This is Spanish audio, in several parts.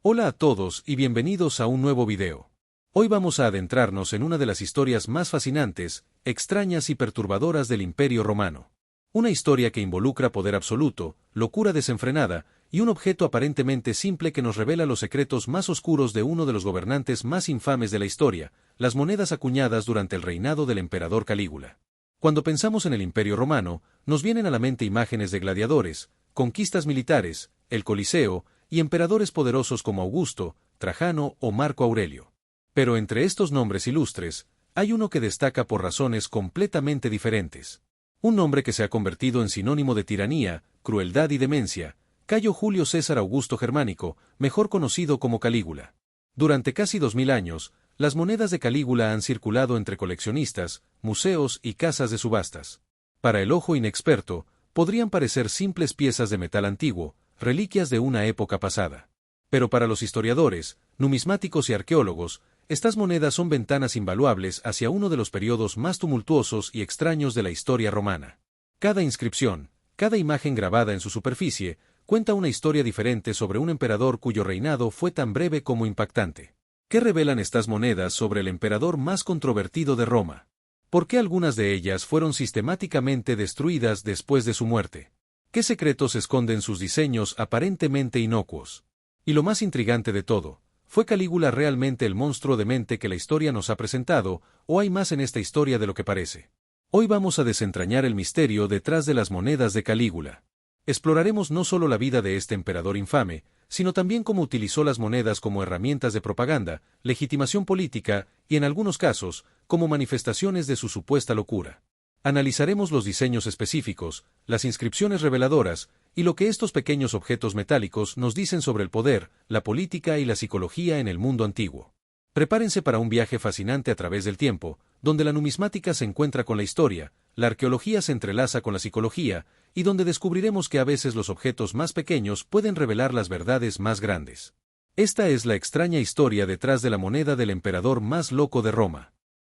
Hola a todos y bienvenidos a un nuevo video. Hoy vamos a adentrarnos en una de las historias más fascinantes, extrañas y perturbadoras del Imperio Romano. Una historia que involucra poder absoluto, locura desenfrenada y un objeto aparentemente simple que nos revela los secretos más oscuros de uno de los gobernantes más infames de la historia, las monedas acuñadas durante el reinado del emperador Calígula. Cuando pensamos en el Imperio Romano, nos vienen a la mente imágenes de gladiadores, conquistas militares, el Coliseo, y emperadores poderosos como Augusto, Trajano o Marco Aurelio. Pero entre estos nombres ilustres, hay uno que destaca por razones completamente diferentes. Un nombre que se ha convertido en sinónimo de tiranía, crueldad y demencia, Cayo Julio César Augusto Germánico, mejor conocido como Calígula. Durante casi 2000 años, las monedas de Calígula han circulado entre coleccionistas, museos y casas de subastas. Para el ojo inexperto, podrían parecer simples piezas de metal antiguo, reliquias de una época pasada. Pero para los historiadores, numismáticos y arqueólogos, estas monedas son ventanas invaluables hacia uno de los periodos más tumultuosos y extraños de la historia romana. Cada inscripción, cada imagen grabada en su superficie, cuenta una historia diferente sobre un emperador cuyo reinado fue tan breve como impactante. ¿Qué revelan estas monedas sobre el emperador más controvertido de Roma? ¿Por qué algunas de ellas fueron sistemáticamente destruidas después de su muerte? ¿Qué secretos esconden sus diseños aparentemente inocuos? Y lo más intrigante de todo, ¿fue Calígula realmente el monstruo demente que la historia nos ha presentado, o hay más en esta historia de lo que parece? Hoy vamos a desentrañar el misterio detrás de las monedas de Calígula. Exploraremos no solo la vida de este emperador infame, sino también cómo utilizó las monedas como herramientas de propaganda, legitimación política y, en algunos casos, como manifestaciones de su supuesta locura. Analizaremos los diseños específicos, las inscripciones reveladoras, y lo que estos pequeños objetos metálicos nos dicen sobre el poder, la política y la psicología en el mundo antiguo. Prepárense para un viaje fascinante a través del tiempo, donde la numismática se encuentra con la historia, la arqueología se entrelaza con la psicología, y donde descubriremos que a veces los objetos más pequeños pueden revelar las verdades más grandes. Esta es la extraña historia detrás de la moneda del emperador más loco de Roma.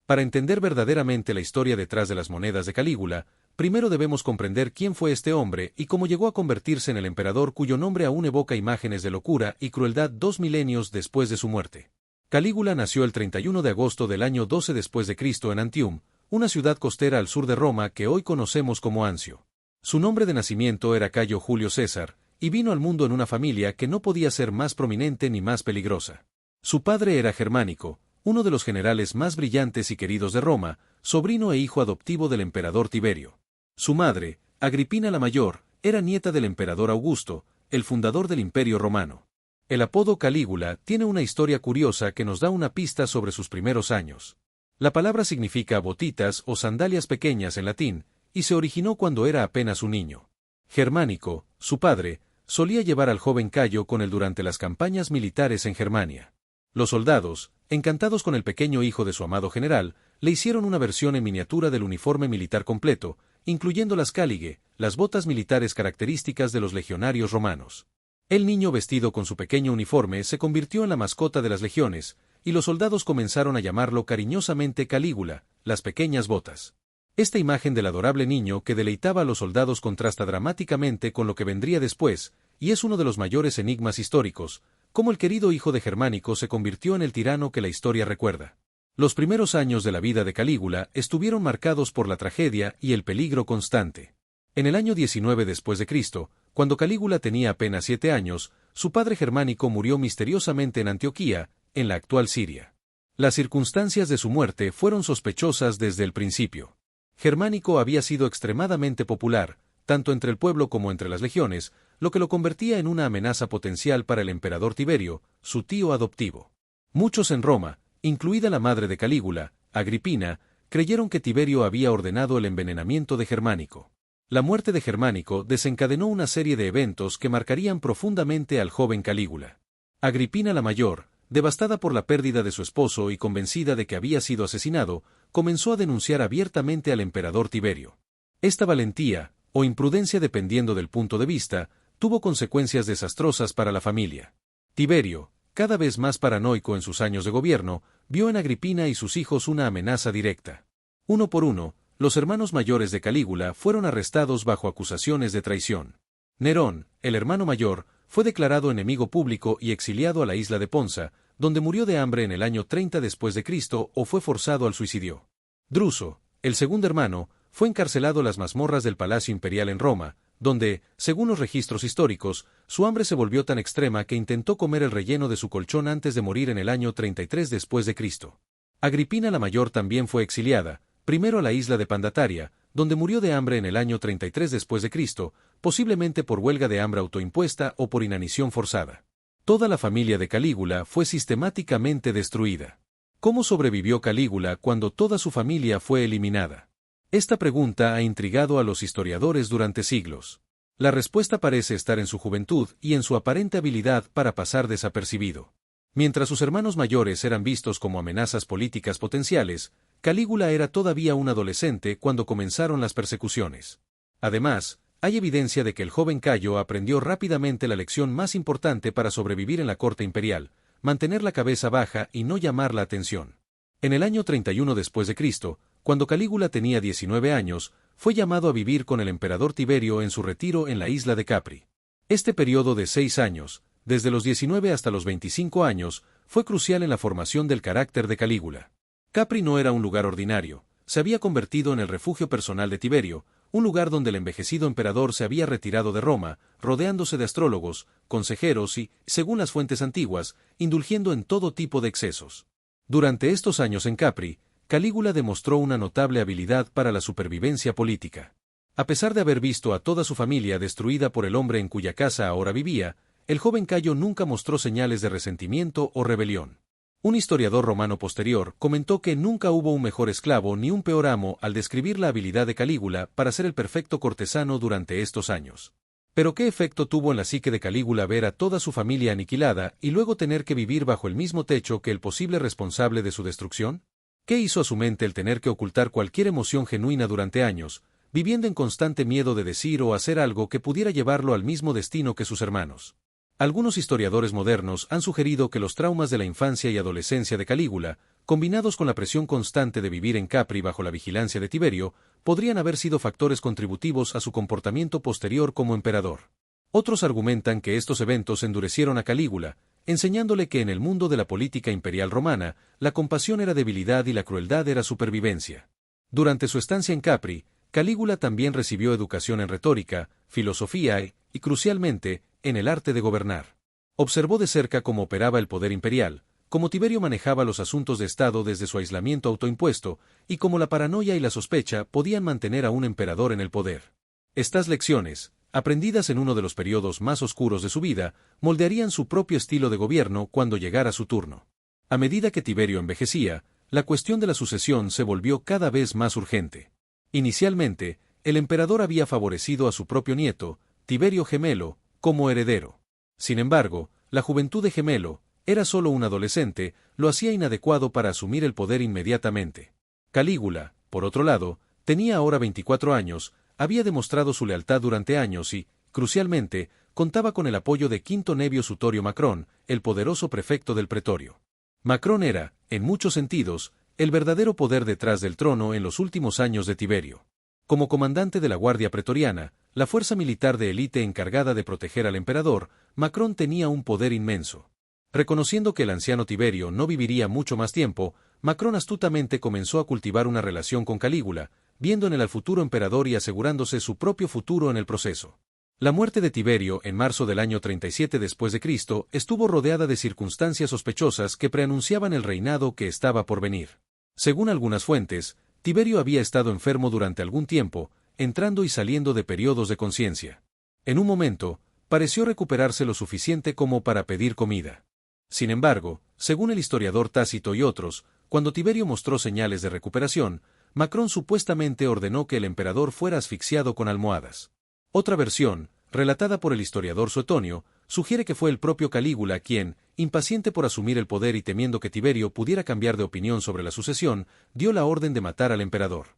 Para entender verdaderamente la historia detrás de las monedas de Calígula, primero debemos comprender quién fue este hombre y cómo llegó a convertirse en el emperador cuyo nombre aún evoca imágenes de locura y crueldad 2 milenios después de su muerte. Calígula nació el 31 de agosto del año 12 después de Cristo en Antium, una ciudad costera al sur de Roma que hoy conocemos como Anzio. Su nombre de nacimiento era Cayo Julio César, y vino al mundo en una familia que no podía ser más prominente ni más peligrosa. Su padre era Germánico, uno de los generales más brillantes y queridos de Roma, sobrino e hijo adoptivo del emperador Tiberio. Su madre, Agripina la Mayor, era nieta del emperador Augusto, el fundador del Imperio Romano. El apodo Calígula tiene una historia curiosa que nos da una pista sobre sus primeros años. La palabra significa botitas o sandalias pequeñas en latín, y se originó cuando era apenas un niño. Germánico, su padre, solía llevar al joven Cayo con él durante las campañas militares en Germania. Los soldados, encantados con el pequeño hijo de su amado general, le hicieron una versión en miniatura del uniforme militar completo, incluyendo las cálige, las botas militares características de los legionarios romanos. El niño vestido con su pequeño uniforme se convirtió en la mascota de las legiones, y los soldados comenzaron a llamarlo cariñosamente Calígula, las pequeñas botas. Esta imagen del adorable niño que deleitaba a los soldados contrasta dramáticamente con lo que vendría después, y es uno de los mayores enigmas históricos, cómo el querido hijo de Germánico se convirtió en el tirano que la historia recuerda. Los primeros años de la vida de Calígula estuvieron marcados por la tragedia y el peligro constante. En el año 19 después de Cristo, cuando Calígula tenía apenas 7 años, su padre Germánico murió misteriosamente en Antioquía, en la actual Siria. Las circunstancias de su muerte fueron sospechosas desde el principio. Germánico había sido extremadamente popular, tanto entre el pueblo como entre las legiones, lo que lo convertía en una amenaza potencial para el emperador Tiberio, su tío adoptivo. Muchos en Roma, incluida la madre de Calígula, Agripina, creyeron que Tiberio había ordenado el envenenamiento de Germánico. La muerte de Germánico desencadenó una serie de eventos que marcarían profundamente al joven Calígula. Agripina la Mayor, devastada por la pérdida de su esposo y convencida de que había sido asesinado, comenzó a denunciar abiertamente al emperador Tiberio. Esta valentía, o imprudencia dependiendo del punto de vista, tuvo consecuencias desastrosas para la familia. Tiberio, cada vez más paranoico en sus años de gobierno, vio en Agripina y sus hijos una amenaza directa. Uno por uno, los hermanos mayores de Calígula fueron arrestados bajo acusaciones de traición. Nerón, el hermano mayor, fue declarado enemigo público y exiliado a la isla de Ponza, donde murió de hambre en el año 30 después de Cristo o fue forzado al suicidio. Druso, el segundo hermano, fue encarcelado en las mazmorras del Palacio Imperial en Roma, donde, según los registros históricos, su hambre se volvió tan extrema que intentó comer el relleno de su colchón antes de morir en el año 33 después de Cristo. Agripina la Mayor también fue exiliada, primero a la isla de Pandataria, donde murió de hambre en el año 33 después de Cristo, posiblemente por huelga de hambre autoimpuesta o por inanición forzada. Toda la familia de Calígula fue sistemáticamente destruida. ¿Cómo sobrevivió Calígula cuando toda su familia fue eliminada? Esta pregunta ha intrigado a los historiadores durante siglos. La respuesta parece estar en su juventud y en su aparente habilidad para pasar desapercibido. Mientras sus hermanos mayores eran vistos como amenazas políticas potenciales, Calígula era todavía un adolescente cuando comenzaron las persecuciones. Además, hay evidencia de que el joven Cayo aprendió rápidamente la lección más importante para sobrevivir en la corte imperial: mantener la cabeza baja y no llamar la atención. En el año 31 después de Cristo, cuando Calígula tenía 19 años, fue llamado a vivir con el emperador Tiberio en su retiro en la isla de Capri. Este periodo de 6 años, desde los 19 hasta los 25 años, fue crucial en la formación del carácter de Calígula. Capri no era un lugar ordinario, se había convertido en el refugio personal de Tiberio, un lugar donde el envejecido emperador se había retirado de Roma, rodeándose de astrólogos, consejeros y, según las fuentes antiguas, indulgiendo en todo tipo de excesos. Durante estos años en Capri, Calígula demostró una notable habilidad para la supervivencia política. A pesar de haber visto a toda su familia destruida por el hombre en cuya casa ahora vivía, el joven Cayo nunca mostró señales de resentimiento o rebelión. Un historiador romano posterior comentó que nunca hubo un mejor esclavo ni un peor amo al describir la habilidad de Calígula para ser el perfecto cortesano durante estos años. Pero ¿qué efecto tuvo en la psique de Calígula ver a toda su familia aniquilada y luego tener que vivir bajo el mismo techo que el posible responsable de su destrucción? ¿Qué hizo a su mente el tener que ocultar cualquier emoción genuina durante años, viviendo en constante miedo de decir o hacer algo que pudiera llevarlo al mismo destino que sus hermanos? Algunos historiadores modernos han sugerido que los traumas de la infancia y adolescencia de Calígula, combinados con la presión constante de vivir en Capri bajo la vigilancia de Tiberio, podrían haber sido factores contributivos a su comportamiento posterior como emperador. Otros argumentan que estos eventos endurecieron a Calígula, enseñándole que en el mundo de la política imperial romana, la compasión era debilidad y la crueldad era supervivencia. Durante su estancia en Capri, Calígula también recibió educación en retórica, filosofía y, crucialmente, en el arte de gobernar. Observó de cerca cómo operaba el poder imperial, cómo Tiberio manejaba los asuntos de Estado desde su aislamiento autoimpuesto, y cómo la paranoia y la sospecha podían mantener a un emperador en el poder. Estas lecciones, aprendidas en uno de los periodos más oscuros de su vida, moldearían su propio estilo de gobierno cuando llegara su turno. A medida que Tiberio envejecía, la cuestión de la sucesión se volvió cada vez más urgente. Inicialmente, el emperador había favorecido a su propio nieto, Tiberio Gemelo, como heredero. Sin embargo, la juventud de Gemelo, era solo un adolescente, lo hacía inadecuado para asumir el poder inmediatamente. Calígula, por otro lado, tenía ahora 24 años, había demostrado su lealtad durante años y, crucialmente, contaba con el apoyo de Quinto Nevio Sutorio Macrón, el poderoso prefecto del pretorio. Macrón era, en muchos sentidos, el verdadero poder detrás del trono en los últimos años de Tiberio. Como comandante de la Guardia Pretoriana, la fuerza militar de élite encargada de proteger al emperador, Macrón tenía un poder inmenso. Reconociendo que el anciano Tiberio no viviría mucho más tiempo, Macrón astutamente comenzó a cultivar una relación con Calígula, viendo en él al futuro emperador y asegurándose su propio futuro en el proceso. La muerte de Tiberio en marzo del año 37 después de Cristo estuvo rodeada de circunstancias sospechosas que preanunciaban el reinado que estaba por venir. Según algunas fuentes, Tiberio había estado enfermo durante algún tiempo, entrando y saliendo de periodos de conciencia. En un momento, pareció recuperarse lo suficiente como para pedir comida. Sin embargo, según el historiador Tácito y otros, cuando Tiberio mostró señales de recuperación, Macrón supuestamente ordenó que el emperador fuera asfixiado con almohadas. Otra versión, relatada por el historiador Suetonio, sugiere que fue el propio Calígula quien, impaciente por asumir el poder y temiendo que Tiberio pudiera cambiar de opinión sobre la sucesión, dio la orden de matar al emperador.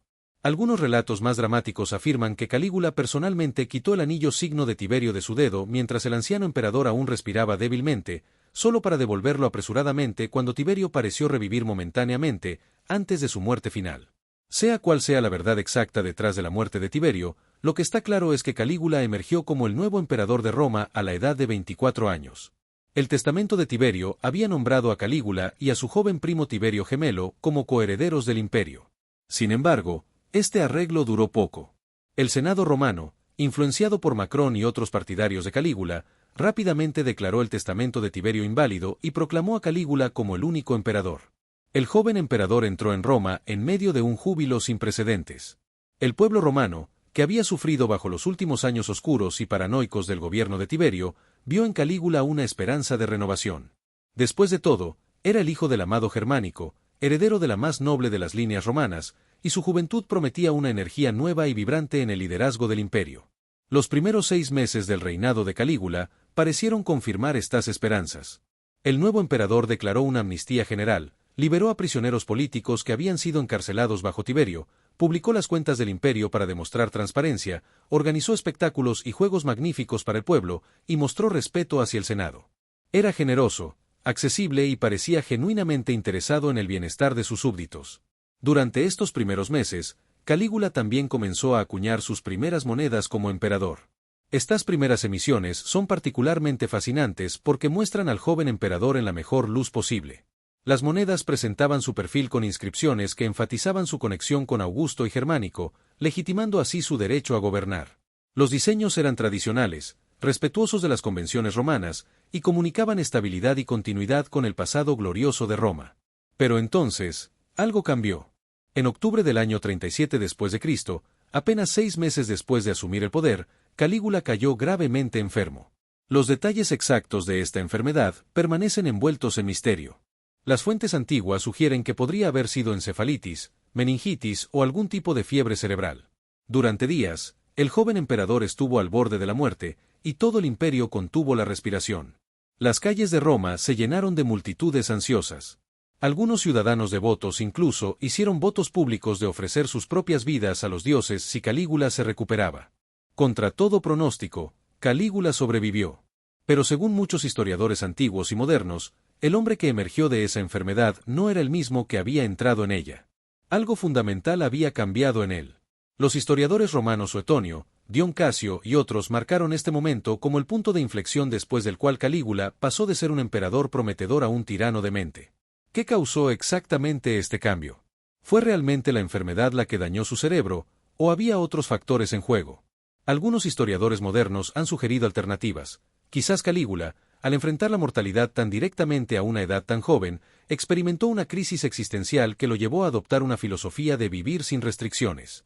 Algunos relatos más dramáticos afirman que Calígula personalmente quitó el anillo signo de Tiberio de su dedo mientras el anciano emperador aún respiraba débilmente, solo para devolverlo apresuradamente cuando Tiberio pareció revivir momentáneamente, antes de su muerte final. Sea cual sea la verdad exacta detrás de la muerte de Tiberio, lo que está claro es que Calígula emergió como el nuevo emperador de Roma a la edad de 24 años. El testamento de Tiberio había nombrado a Calígula y a su joven primo Tiberio Gemelo como coherederos del imperio. Sin embargo, este arreglo duró poco. El Senado romano, influenciado por Macrón y otros partidarios de Calígula, rápidamente declaró el testamento de Tiberio inválido y proclamó a Calígula como el único emperador. El joven emperador entró en Roma en medio de un júbilo sin precedentes. El pueblo romano, que había sufrido bajo los últimos años oscuros y paranoicos del gobierno de Tiberio, vio en Calígula una esperanza de renovación. Después de todo, era el hijo del amado Germánico, heredero de la más noble de las líneas romanas, y su juventud prometía una energía nueva y vibrante en el liderazgo del imperio. Los primeros 6 meses del reinado de Calígula parecieron confirmar estas esperanzas. El nuevo emperador declaró una amnistía general, liberó a prisioneros políticos que habían sido encarcelados bajo Tiberio, publicó las cuentas del imperio para demostrar transparencia, organizó espectáculos y juegos magníficos para el pueblo, y mostró respeto hacia el Senado. Era generoso, accesible y parecía genuinamente interesado en el bienestar de sus súbditos. Durante estos primeros meses, Calígula también comenzó a acuñar sus primeras monedas como emperador. Estas primeras emisiones son particularmente fascinantes porque muestran al joven emperador en la mejor luz posible. Las monedas presentaban su perfil con inscripciones que enfatizaban su conexión con Augusto y Germánico, legitimando así su derecho a gobernar. Los diseños eran tradicionales, respetuosos de las convenciones romanas, y comunicaban estabilidad y continuidad con el pasado glorioso de Roma. Pero entonces, algo cambió. En octubre del año 37 después de Cristo, apenas 6 meses después de asumir el poder, Calígula cayó gravemente enfermo. Los detalles exactos de esta enfermedad permanecen envueltos en misterio. Las fuentes antiguas sugieren que podría haber sido encefalitis, meningitis o algún tipo de fiebre cerebral. Durante días, el joven emperador estuvo al borde de la muerte, y todo el imperio contuvo la respiración. Las calles de Roma se llenaron de multitudes ansiosas. Algunos ciudadanos devotos incluso hicieron votos públicos de ofrecer sus propias vidas a los dioses si Calígula se recuperaba. Contra todo pronóstico, Calígula sobrevivió. Pero según muchos historiadores antiguos y modernos, el hombre que emergió de esa enfermedad no era el mismo que había entrado en ella. Algo fundamental había cambiado en él. Los historiadores romanos Suetonio, Dion Casio y otros marcaron este momento como el punto de inflexión después del cual Calígula pasó de ser un emperador prometedor a un tirano demente. ¿Qué causó exactamente este cambio? ¿Fue realmente la enfermedad la que dañó su cerebro, o había otros factores en juego? Algunos historiadores modernos han sugerido alternativas. Quizás Calígula, al enfrentar la mortalidad tan directamente a una edad tan joven, experimentó una crisis existencial que lo llevó a adoptar una filosofía de vivir sin restricciones.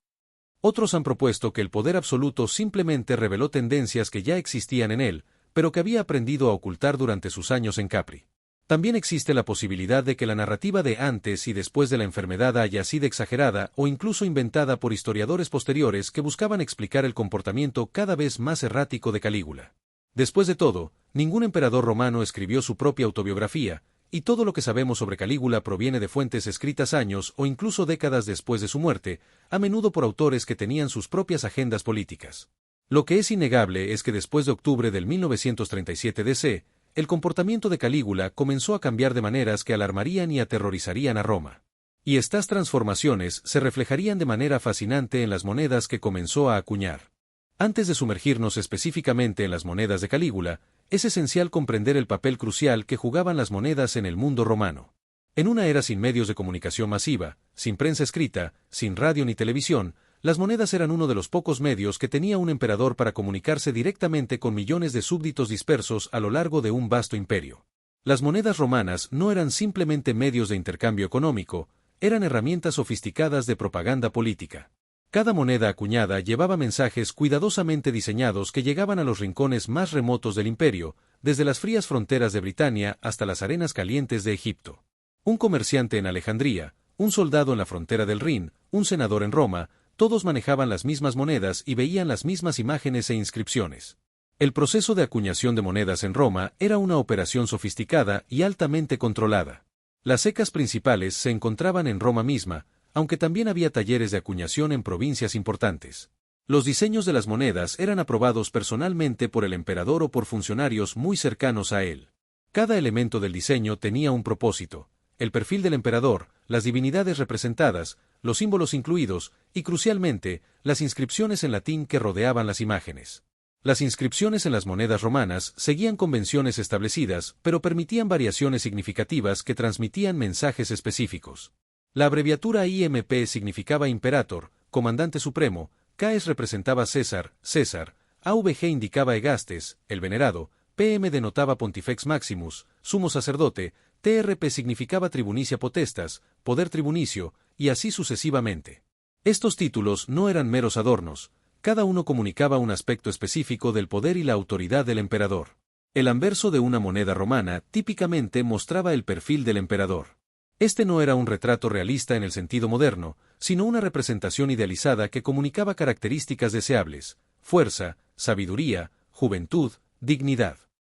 Otros han propuesto que el poder absoluto simplemente reveló tendencias que ya existían en él, pero que había aprendido a ocultar durante sus años en Capri. También existe la posibilidad de que la narrativa de antes y después de la enfermedad haya sido exagerada o incluso inventada por historiadores posteriores que buscaban explicar el comportamiento cada vez más errático de Calígula. Después de todo, ningún emperador romano escribió su propia autobiografía, y todo lo que sabemos sobre Calígula proviene de fuentes escritas años o incluso décadas después de su muerte, a menudo por autores que tenían sus propias agendas políticas. Lo que es innegable es que después de octubre del 1937 DC, el comportamiento de Calígula comenzó a cambiar de maneras que alarmarían y aterrorizarían a Roma. Y estas transformaciones se reflejarían de manera fascinante en las monedas que comenzó a acuñar. Antes de sumergirnos específicamente en las monedas de Calígula, es esencial comprender el papel crucial que jugaban las monedas en el mundo romano. En una era sin medios de comunicación masiva, sin prensa escrita, sin radio ni televisión, las monedas eran uno de los pocos medios que tenía un emperador para comunicarse directamente con millones de súbditos dispersos a lo largo de un vasto imperio. Las monedas romanas no eran simplemente medios de intercambio económico, eran herramientas sofisticadas de propaganda política. Cada moneda acuñada llevaba mensajes cuidadosamente diseñados que llegaban a los rincones más remotos del imperio, desde las frías fronteras de Britania hasta las arenas calientes de Egipto. Un comerciante en Alejandría, un soldado en la frontera del Rin, un senador en Roma, todos manejaban las mismas monedas y veían las mismas imágenes e inscripciones. El proceso de acuñación de monedas en Roma era una operación sofisticada y altamente controlada. Las secas principales se encontraban en Roma misma, aunque también había talleres de acuñación en provincias importantes. Los diseños de las monedas eran aprobados personalmente por el emperador o por funcionarios muy cercanos a él. Cada elemento del diseño tenía un propósito. el perfil del emperador, las divinidades representadas, los símbolos incluidos, y crucialmente, las inscripciones en latín que rodeaban las imágenes. Las inscripciones en las monedas romanas seguían convenciones establecidas, pero permitían variaciones significativas que transmitían mensajes específicos. La abreviatura IMP significaba Imperator, Comandante Supremo, KS representaba César, César, AVG indicaba Egastes, el venerado, PM denotaba Pontifex Maximus, sumo sacerdote, TRP significaba Tribunicia Potestas, poder tribunicio, y así sucesivamente. Estos títulos no eran meros adornos, cada uno comunicaba un aspecto específico del poder y la autoridad del emperador. El anverso de una moneda romana típicamente mostraba el perfil del emperador. Este no era un retrato realista en el sentido moderno, sino una representación idealizada que comunicaba características deseables: fuerza, sabiduría, juventud, dignidad.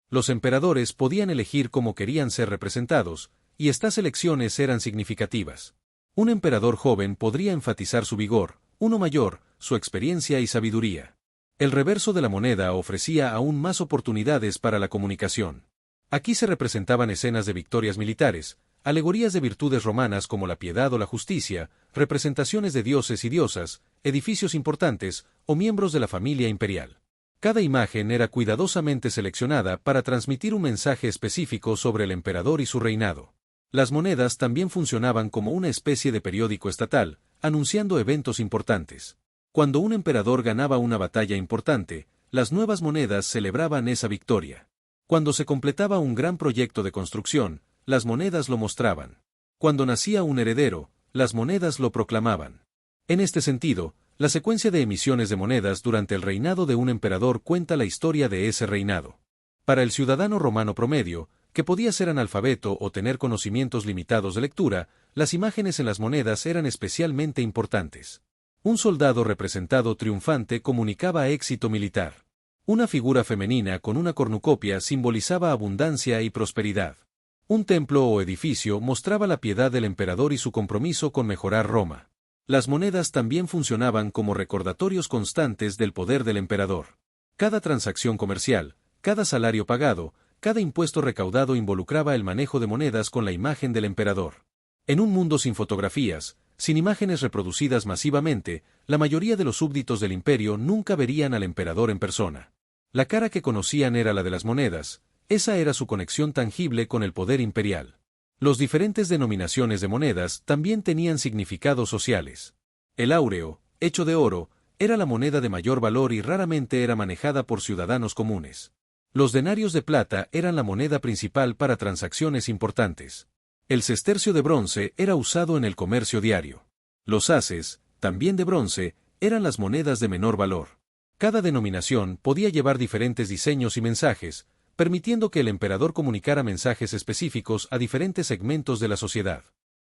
Los emperadores podían elegir cómo querían ser representados, y estas elecciones eran significativas. Un emperador joven podría enfatizar su vigor, uno mayor, su experiencia y sabiduría. El reverso de la moneda ofrecía aún más oportunidades para la comunicación. Aquí se representaban escenas de victorias militares, alegorías de virtudes romanas como la piedad o la justicia, representaciones de dioses y diosas, edificios importantes, o miembros de la familia imperial. Cada imagen era cuidadosamente seleccionada para transmitir un mensaje específico sobre el emperador y su reinado. Las monedas también funcionaban como una especie de periódico estatal, anunciando eventos importantes. Cuando un emperador ganaba una batalla importante, las nuevas monedas celebraban esa victoria. Cuando se completaba un gran proyecto de construcción, las monedas lo mostraban. Cuando nacía un heredero, las monedas lo proclamaban. En este sentido, la secuencia de emisiones de monedas durante el reinado de un emperador cuenta la historia de ese reinado. Para el ciudadano romano promedio, que podía ser analfabeto o tener conocimientos limitados de lectura, las imágenes en las monedas eran especialmente importantes. Un soldado representado triunfante comunicaba éxito militar. Una figura femenina con una cornucopia simbolizaba abundancia y prosperidad. Un templo o edificio mostraba la piedad del emperador y su compromiso con mejorar Roma. Las monedas también funcionaban como recordatorios constantes del poder del emperador. Cada transacción comercial, cada salario pagado, cada impuesto recaudado involucraba el manejo de monedas con la imagen del emperador. En un mundo sin fotografías, sin imágenes reproducidas masivamente, la mayoría de los súbditos del imperio nunca verían al emperador en persona. La cara que conocían era la de las monedas, esa era su conexión tangible con el poder imperial. Las diferentes denominaciones de monedas también tenían significados sociales. El áureo, hecho de oro, era la moneda de mayor valor y raramente era manejada por ciudadanos comunes. Los denarios de plata eran la moneda principal para transacciones importantes. El sestercio de bronce era usado en el comercio diario. Los haces, también de bronce, eran las monedas de menor valor. Cada denominación podía llevar diferentes diseños y mensajes, permitiendo que el emperador comunicara mensajes específicos a diferentes segmentos de la sociedad.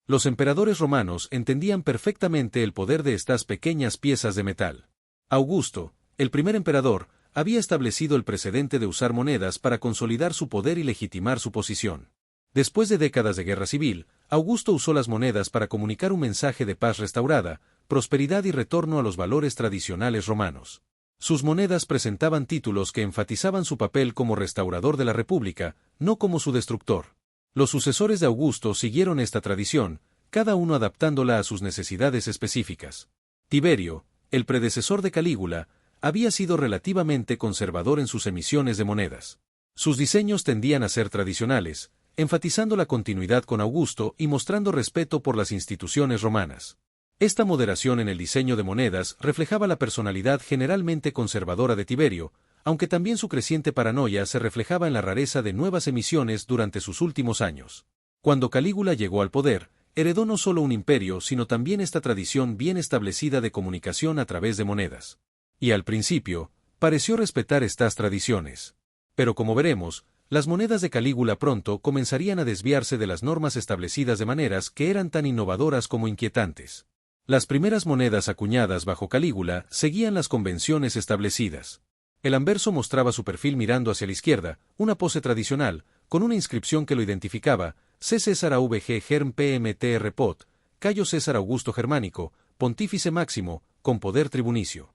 Los emperadores romanos entendían perfectamente el poder de estas pequeñas piezas de metal. Augusto, el primer emperador, había establecido el precedente de usar monedas para consolidar su poder y legitimar su posición. Después de décadas de guerra civil, Augusto usó las monedas para comunicar un mensaje de paz restaurada, prosperidad y retorno a los valores tradicionales romanos. Sus monedas presentaban títulos que enfatizaban su papel como restaurador de la República, no como su destructor. Los sucesores de Augusto siguieron esta tradición, cada uno adaptándola a sus necesidades específicas. Tiberio, el predecesor de Calígula, había sido relativamente conservador en sus emisiones de monedas. Sus diseños tendían a ser tradicionales, enfatizando la continuidad con Augusto y mostrando respeto por las instituciones romanas. Esta moderación en el diseño de monedas reflejaba la personalidad generalmente conservadora de Tiberio, aunque también su creciente paranoia se reflejaba en la rareza de nuevas emisiones durante sus últimos años. Cuando Calígula llegó al poder, heredó no solo un imperio sino también esta tradición bien establecida de comunicación a través de monedas. Y al principio, pareció respetar estas tradiciones. Pero como veremos, las monedas de Calígula pronto comenzarían a desviarse de las normas establecidas de maneras que eran tan innovadoras como inquietantes. Las primeras monedas acuñadas bajo Calígula seguían las convenciones establecidas. El anverso mostraba su perfil mirando hacia la izquierda, una pose tradicional, con una inscripción que lo identificaba: C. César AVG Germ PMTR Pot, Cayo César Augusto Germánico, Pontífice Máximo, con poder tribunicio.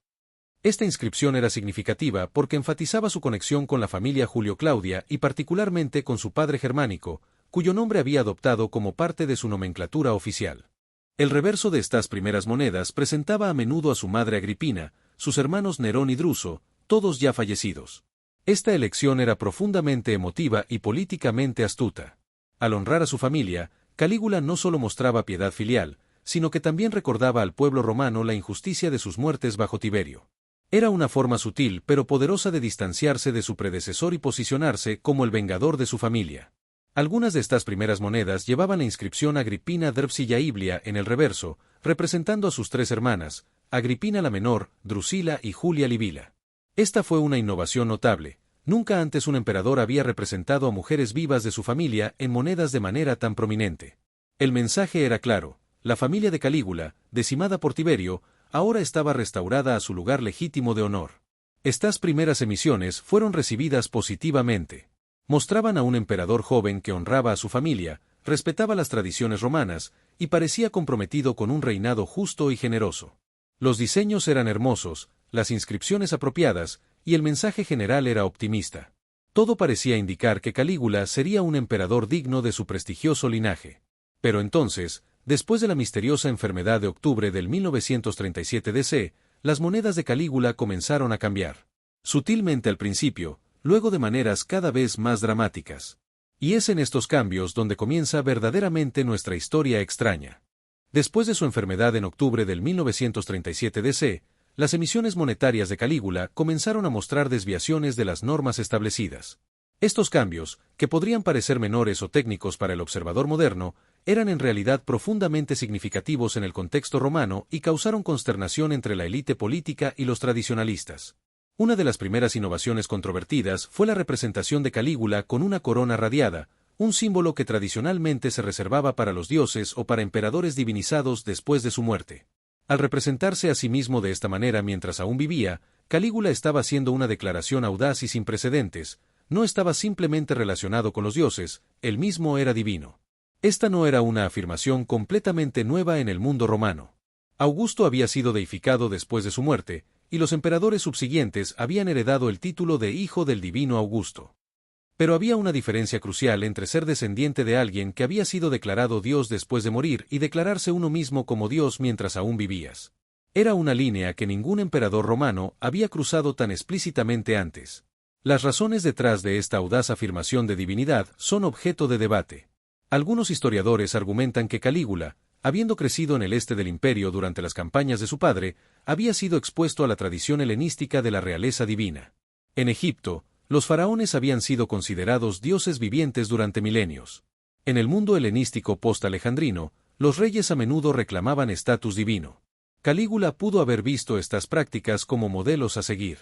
Esta inscripción era significativa porque enfatizaba su conexión con la familia Julio-Claudia y particularmente con su padre Germánico, cuyo nombre había adoptado como parte de su nomenclatura oficial. El reverso de estas primeras monedas presentaba a menudo a su madre Agripina, sus hermanos Nerón y Druso, todos ya fallecidos. Esta elección era profundamente emotiva y políticamente astuta. Al honrar a su familia, Calígula no solo mostraba piedad filial, sino que también recordaba al pueblo romano la injusticia de sus muertes bajo Tiberio. Era una forma sutil pero poderosa de distanciarse de su predecesor y posicionarse como el vengador de su familia. Algunas de estas primeras monedas llevaban la inscripción Agrippina Drpsilla Iblia en el reverso, representando a sus tres hermanas, Agripina la menor, Drusila y Julia Livila. Esta fue una innovación notable. Nunca antes un emperador había representado a mujeres vivas de su familia en monedas de manera tan prominente. El mensaje era claro: la familia de Calígula, decimada por Tiberio, ahora estaba restaurada a su lugar legítimo de honor. Estas primeras emisiones fueron recibidas positivamente. Mostraban a un emperador joven que honraba a su familia, respetaba las tradiciones romanas, y parecía comprometido con un reinado justo y generoso. Los diseños eran hermosos, las inscripciones apropiadas, y el mensaje general era optimista. Todo parecía indicar que Calígula sería un emperador digno de su prestigioso linaje. Pero entonces, después de la misteriosa enfermedad de octubre del 1937 DC, las monedas de Calígula comenzaron a cambiar. Sutilmente al principio, luego de maneras cada vez más dramáticas. Y es en estos cambios donde comienza verdaderamente nuestra historia extraña. Después de su enfermedad en octubre del 1937 DC, las emisiones monetarias de Calígula comenzaron a mostrar desviaciones de las normas establecidas. Estos cambios, que podrían parecer menores o técnicos para el observador moderno, eran en realidad profundamente significativos en el contexto romano y causaron consternación entre la élite política y los tradicionalistas. Una de las primeras innovaciones controvertidas fue la representación de Calígula con una corona radiada, un símbolo que tradicionalmente se reservaba para los dioses o para emperadores divinizados después de su muerte. Al representarse a sí mismo de esta manera mientras aún vivía, Calígula estaba haciendo una declaración audaz y sin precedentes: no estaba simplemente relacionado con los dioses, él mismo era divino. Esta no era una afirmación completamente nueva en el mundo romano. Augusto había sido deificado después de su muerte, y los emperadores subsiguientes habían heredado el título de hijo del divino Augusto. Pero había una diferencia crucial entre ser descendiente de alguien que había sido declarado Dios después de morir y declararse uno mismo como Dios mientras aún vivías. Era una línea que ningún emperador romano había cruzado tan explícitamente antes. Las razones detrás de esta audaz afirmación de divinidad son objeto de debate. Algunos historiadores argumentan que Calígula, habiendo crecido en el este del imperio durante las campañas de su padre, había sido expuesto a la tradición helenística de la realeza divina. En Egipto, los faraones habían sido considerados dioses vivientes durante milenios. En el mundo helenístico post-alejandrino, los reyes a menudo reclamaban estatus divino. Calígula pudo haber visto estas prácticas como modelos a seguir.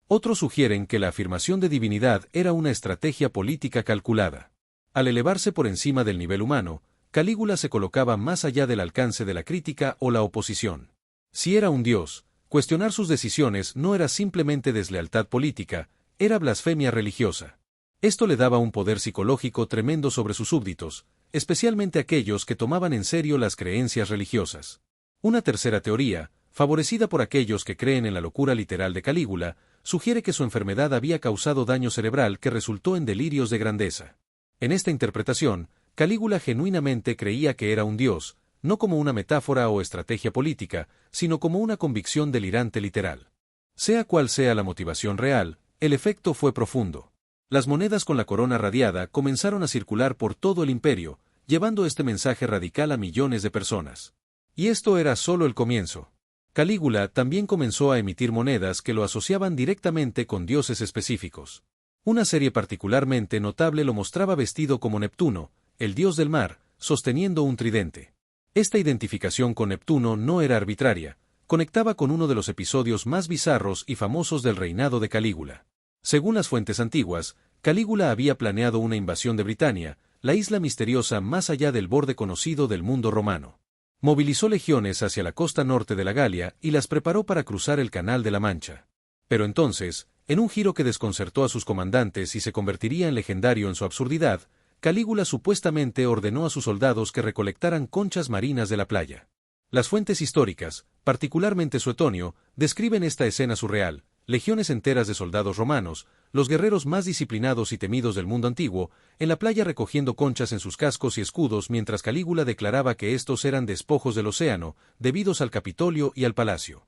Otros sugieren que la afirmación de divinidad era una estrategia política calculada. Al elevarse por encima del nivel humano, Calígula se colocaba más allá del alcance de la crítica o la oposición. Si era un dios, cuestionar sus decisiones no era simplemente deslealtad política, era blasfemia religiosa. Esto le daba un poder psicológico tremendo sobre sus súbditos, especialmente aquellos que tomaban en serio las creencias religiosas. Una tercera teoría, favorecida por aquellos que creen en la locura literal de Calígula, sugiere que su enfermedad había causado daño cerebral que resultó en delirios de grandeza. En esta interpretación, Calígula genuinamente creía que era un dios, no como una metáfora o estrategia política, sino como una convicción delirante literal. Sea cual sea la motivación real, el efecto fue profundo. Las monedas con la corona radiada comenzaron a circular por todo el imperio, llevando este mensaje radical a millones de personas. Y esto era solo el comienzo. Calígula también comenzó a emitir monedas que lo asociaban directamente con dioses específicos. Una serie particularmente notable lo mostraba vestido como Neptuno, el dios del mar, sosteniendo un tridente. Esta identificación con Neptuno no era arbitraria, conectaba con uno de los episodios más bizarros y famosos del reinado de Calígula. Según las fuentes antiguas, Calígula había planeado una invasión de Britania, la isla misteriosa más allá del borde conocido del mundo romano. Movilizó legiones hacia la costa norte de la Galia y las preparó para cruzar el Canal de la Mancha. Pero entonces, en un giro que desconcertó a sus comandantes y se convertiría en legendario en su absurdidad, Calígula supuestamente ordenó a sus soldados que recolectaran conchas marinas de la playa. Las fuentes históricas, particularmente Suetonio, describen esta escena surreal: legiones enteras de soldados romanos, los guerreros más disciplinados y temidos del mundo antiguo, en la playa recogiendo conchas en sus cascos y escudos mientras Calígula declaraba que estos eran despojos del océano, debidos al Capitolio y al palacio.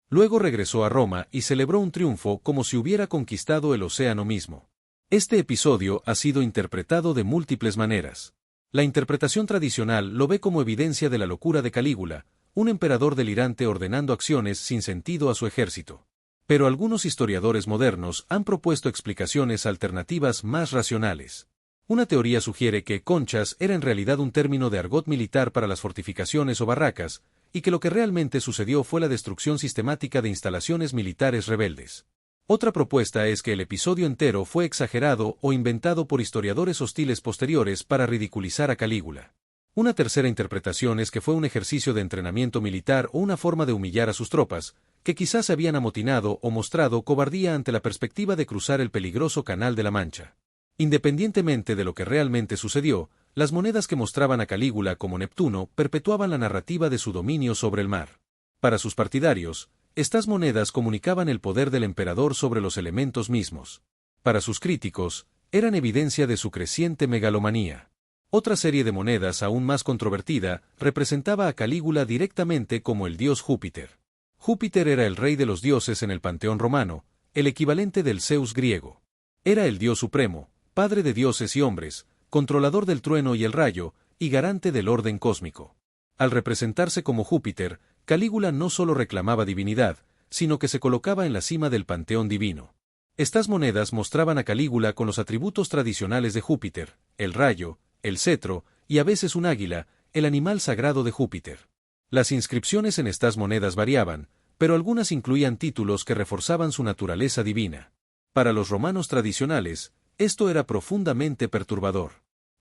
Luego regresó a Roma y celebró un triunfo como si hubiera conquistado el océano mismo. Este episodio ha sido interpretado de múltiples maneras. La interpretación tradicional lo ve como evidencia de la locura de Calígula, un emperador delirante ordenando acciones sin sentido a su ejército. Pero algunos historiadores modernos han propuesto explicaciones alternativas más racionales. Una teoría sugiere que conchas era en realidad un término de argot militar para las fortificaciones o barracas, y que lo que realmente sucedió fue la destrucción sistemática de instalaciones militares rebeldes. Otra propuesta es que el episodio entero fue exagerado o inventado por historiadores hostiles posteriores para ridiculizar a Calígula. Una tercera interpretación es que fue un ejercicio de entrenamiento militar o una forma de humillar a sus tropas, que quizás se habían amotinado o mostrado cobardía ante la perspectiva de cruzar el peligroso Canal de la Mancha. Independientemente de lo que realmente sucedió, las monedas que mostraban a Calígula como Neptuno perpetuaban la narrativa de su dominio sobre el mar. Para sus partidarios, estas monedas comunicaban el poder del emperador sobre los elementos mismos. Para sus críticos, eran evidencia de su creciente megalomanía. Otra serie de monedas aún más controvertida representaba a Calígula directamente como el dios Júpiter. Júpiter era el rey de los dioses en el panteón romano, el equivalente del Zeus griego. Era el dios supremo, padre de dioses y hombres, controlador del trueno y el rayo, y garante del orden cósmico. Al representarse como Júpiter, Calígula no solo reclamaba divinidad, sino que se colocaba en la cima del panteón divino. Estas monedas mostraban a Calígula con los atributos tradicionales de Júpiter, el rayo, el cetro, y a veces un águila, el animal sagrado de Júpiter. Las inscripciones en estas monedas variaban, pero algunas incluían títulos que reforzaban su naturaleza divina. Para los romanos tradicionales, esto era profundamente perturbador.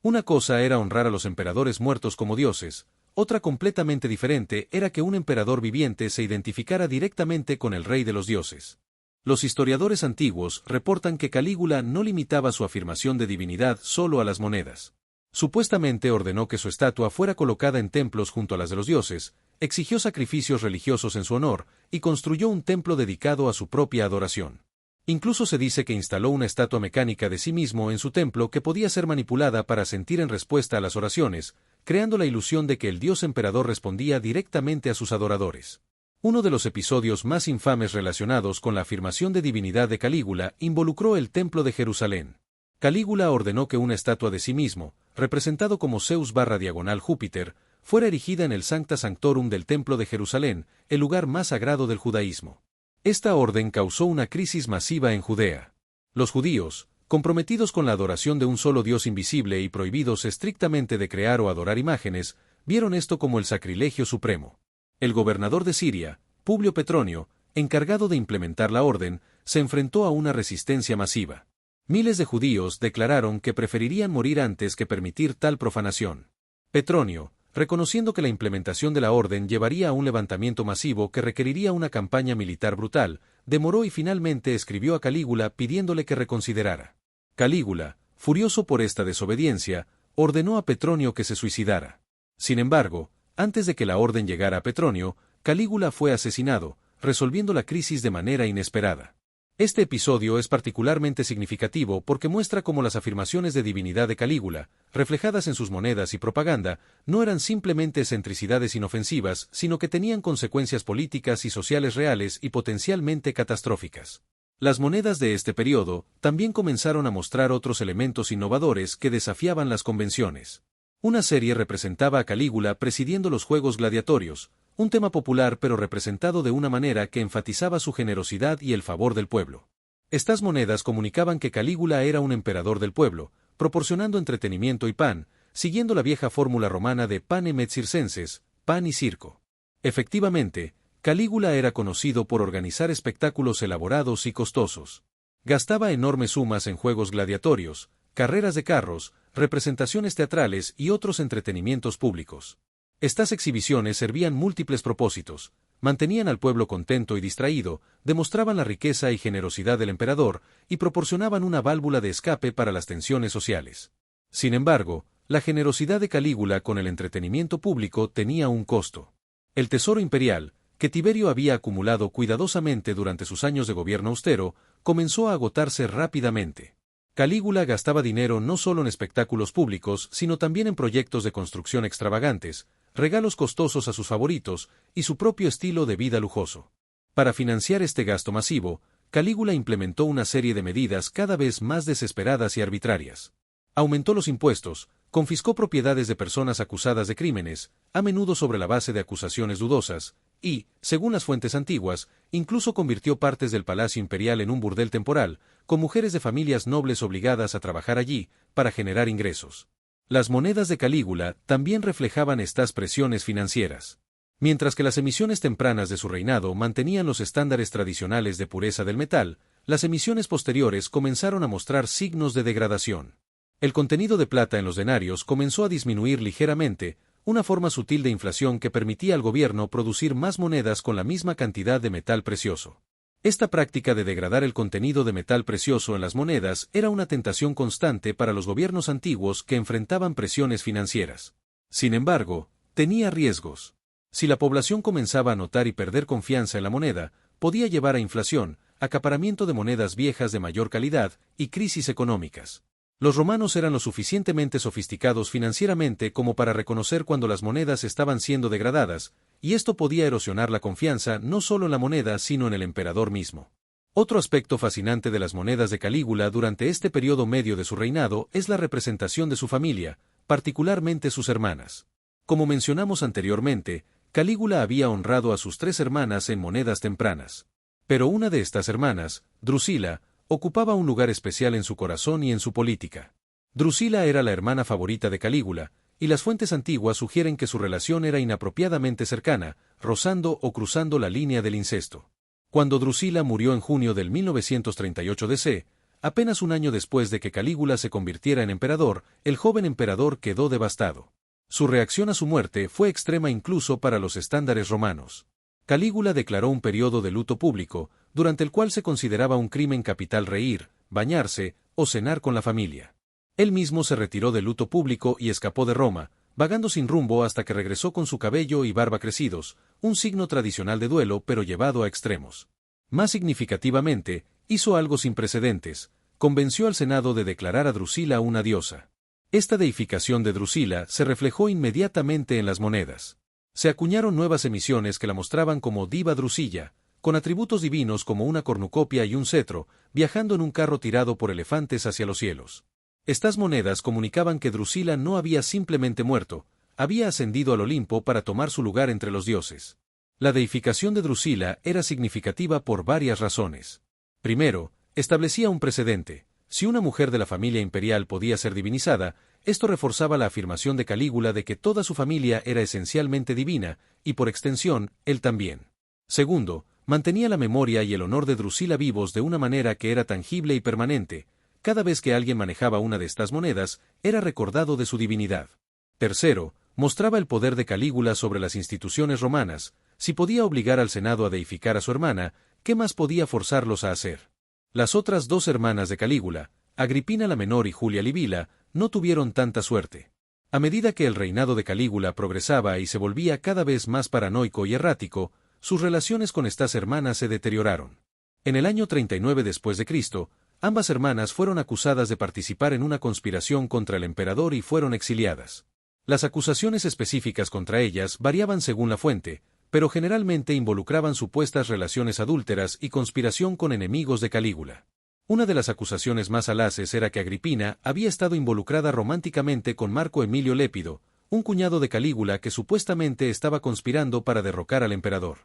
Una cosa era honrar a los emperadores muertos como dioses, otra completamente diferente era que un emperador viviente se identificara directamente con el rey de los dioses. Los historiadores antiguos reportan que Calígula no limitaba su afirmación de divinidad solo a las monedas. Supuestamente ordenó que su estatua fuera colocada en templos junto a las de los dioses, exigió sacrificios religiosos en su honor, y construyó un templo dedicado a su propia adoración. Incluso se dice que instaló una estatua mecánica de sí mismo en su templo que podía ser manipulada para sentir en respuesta a las oraciones, creando la ilusión de que el dios emperador respondía directamente a sus adoradores. Uno de los episodios más infames relacionados con la afirmación de divinidad de Calígula involucró el Templo de Jerusalén. Calígula ordenó que una estatua de sí mismo, representado como Zeus/Júpiter, fuera erigida en el Sancta Sanctorum del Templo de Jerusalén, el lugar más sagrado del judaísmo. Esta orden causó una crisis masiva en Judea. Los judíos, comprometidos con la adoración de un solo Dios invisible y prohibidos estrictamente de crear o adorar imágenes, vieron esto como el sacrilegio supremo. El gobernador de Siria, Publio Petronio, encargado de implementar la orden, se enfrentó a una resistencia masiva. Miles de judíos declararon que preferirían morir antes que permitir tal profanación. Petronio, reconociendo que la implementación de la orden llevaría a un levantamiento masivo que requeriría una campaña militar brutal, demoró y finalmente escribió a Calígula pidiéndole que reconsiderara. Calígula, furioso por esta desobediencia, ordenó a Petronio que se suicidara. Sin embargo, antes de que la orden llegara a Petronio, Calígula fue asesinado, resolviendo la crisis de manera inesperada. Este episodio es particularmente significativo porque muestra cómo las afirmaciones de divinidad de Calígula, reflejadas en sus monedas y propaganda, no eran simplemente excentricidades inofensivas, sino que tenían consecuencias políticas y sociales reales y potencialmente catastróficas. Las monedas de este periodo también comenzaron a mostrar otros elementos innovadores que desafiaban las convenciones. Una serie representaba a Calígula presidiendo los Juegos Gladiatorios, un tema popular pero representado de una manera que enfatizaba su generosidad y el favor del pueblo. Estas monedas comunicaban que Calígula era un emperador del pueblo, proporcionando entretenimiento y pan, siguiendo la vieja fórmula romana de panem et circenses, pan y circo. Efectivamente, Calígula era conocido por organizar espectáculos elaborados y costosos. Gastaba enormes sumas en juegos gladiatorios, carreras de carros, representaciones teatrales y otros entretenimientos públicos. Estas exhibiciones servían múltiples propósitos, mantenían al pueblo contento y distraído, demostraban la riqueza y generosidad del emperador, y proporcionaban una válvula de escape para las tensiones sociales. Sin embargo, la generosidad de Calígula con el entretenimiento público tenía un costo. El tesoro imperial, que Tiberio había acumulado cuidadosamente durante sus años de gobierno austero, comenzó a agotarse rápidamente. Calígula gastaba dinero no solo en espectáculos públicos, sino también en proyectos de construcción extravagantes, regalos costosos a sus favoritos y su propio estilo de vida lujoso. Para financiar este gasto masivo, Calígula implementó una serie de medidas cada vez más desesperadas y arbitrarias. Aumentó los impuestos, confiscó propiedades de personas acusadas de crímenes, a menudo sobre la base de acusaciones dudosas, y, según las fuentes antiguas, incluso convirtió partes del palacio imperial en un burdel temporal, con mujeres de familias nobles obligadas a trabajar allí, para generar ingresos. Las monedas de Calígula también reflejaban estas presiones financieras. Mientras que las emisiones tempranas de su reinado mantenían los estándares tradicionales de pureza del metal, las emisiones posteriores comenzaron a mostrar signos de degradación. El contenido de plata en los denarios comenzó a disminuir ligeramente, una forma sutil de inflación que permitía al gobierno producir más monedas con la misma cantidad de metal precioso. Esta práctica de degradar el contenido de metal precioso en las monedas era una tentación constante para los gobiernos antiguos que enfrentaban presiones financieras. Sin embargo, tenía riesgos. Si la población comenzaba a notar y perder confianza en la moneda, podía llevar a inflación, acaparamiento de monedas viejas de mayor calidad y crisis económicas. Los romanos eran lo suficientemente sofisticados financieramente como para reconocer cuando las monedas estaban siendo degradadas, y esto podía erosionar la confianza no solo en la moneda sino en el emperador mismo. Otro aspecto fascinante de las monedas de Calígula durante este periodo medio de su reinado es la representación de su familia, particularmente sus hermanas. Como mencionamos anteriormente, Calígula había honrado a sus 3 hermanas en monedas tempranas. Pero una de estas hermanas, Drusila, ocupaba un lugar especial en su corazón y en su política. Drusila era la hermana favorita de Calígula, y las fuentes antiguas sugieren que su relación era inapropiadamente cercana, rozando o cruzando la línea del incesto. Cuando Drusila murió en junio del 1938 DC, apenas un año después de que Calígula se convirtiera en emperador, el joven emperador quedó devastado. Su reacción a su muerte fue extrema incluso para los estándares romanos. Calígula declaró un periodo de luto público, durante el cual se consideraba un crimen capital reír, bañarse o cenar con la familia. Él mismo se retiró del luto público y escapó de Roma, vagando sin rumbo hasta que regresó con su cabello y barba crecidos, un signo tradicional de duelo pero llevado a extremos. Más significativamente, hizo algo sin precedentes, convenció al Senado de declarar a Drusila una diosa. Esta deificación de Drusila se reflejó inmediatamente en las monedas. Se acuñaron nuevas emisiones que la mostraban como diva Drusilla, con atributos divinos como una cornucopia y un cetro, viajando en un carro tirado por elefantes hacia los cielos. Estas monedas comunicaban que Drusila no había simplemente muerto, había ascendido al Olimpo para tomar su lugar entre los dioses. La deificación de Drusila era significativa por varias razones. Primero, establecía un precedente. Si una mujer de la familia imperial podía ser divinizada, esto reforzaba la afirmación de Calígula de que toda su familia era esencialmente divina, y por extensión, él también. Segundo, mantenía la memoria y el honor de Drusila vivos de una manera que era tangible y permanente. Cada vez que alguien manejaba una de estas monedas, era recordado de su divinidad. Tercero, mostraba el poder de Calígula sobre las instituciones romanas. Si podía obligar al Senado a deificar a su hermana, ¿qué más podía forzarlos a hacer? Las otras 2 hermanas de Calígula, Agripina la menor y Julia Livila, no tuvieron tanta suerte. A medida que el reinado de Calígula progresaba y se volvía cada vez más paranoico y errático, sus relaciones con estas hermanas se deterioraron. En el año 39 después de Cristo, ambas hermanas fueron acusadas de participar en una conspiración contra el emperador y fueron exiliadas. Las acusaciones específicas contra ellas variaban según la fuente, pero generalmente involucraban supuestas relaciones adúlteras y conspiración con enemigos de Calígula. Una de las acusaciones más alaces era que Agripina había estado involucrada románticamente con Marco Emilio Lépido, un cuñado de Calígula que supuestamente estaba conspirando para derrocar al emperador.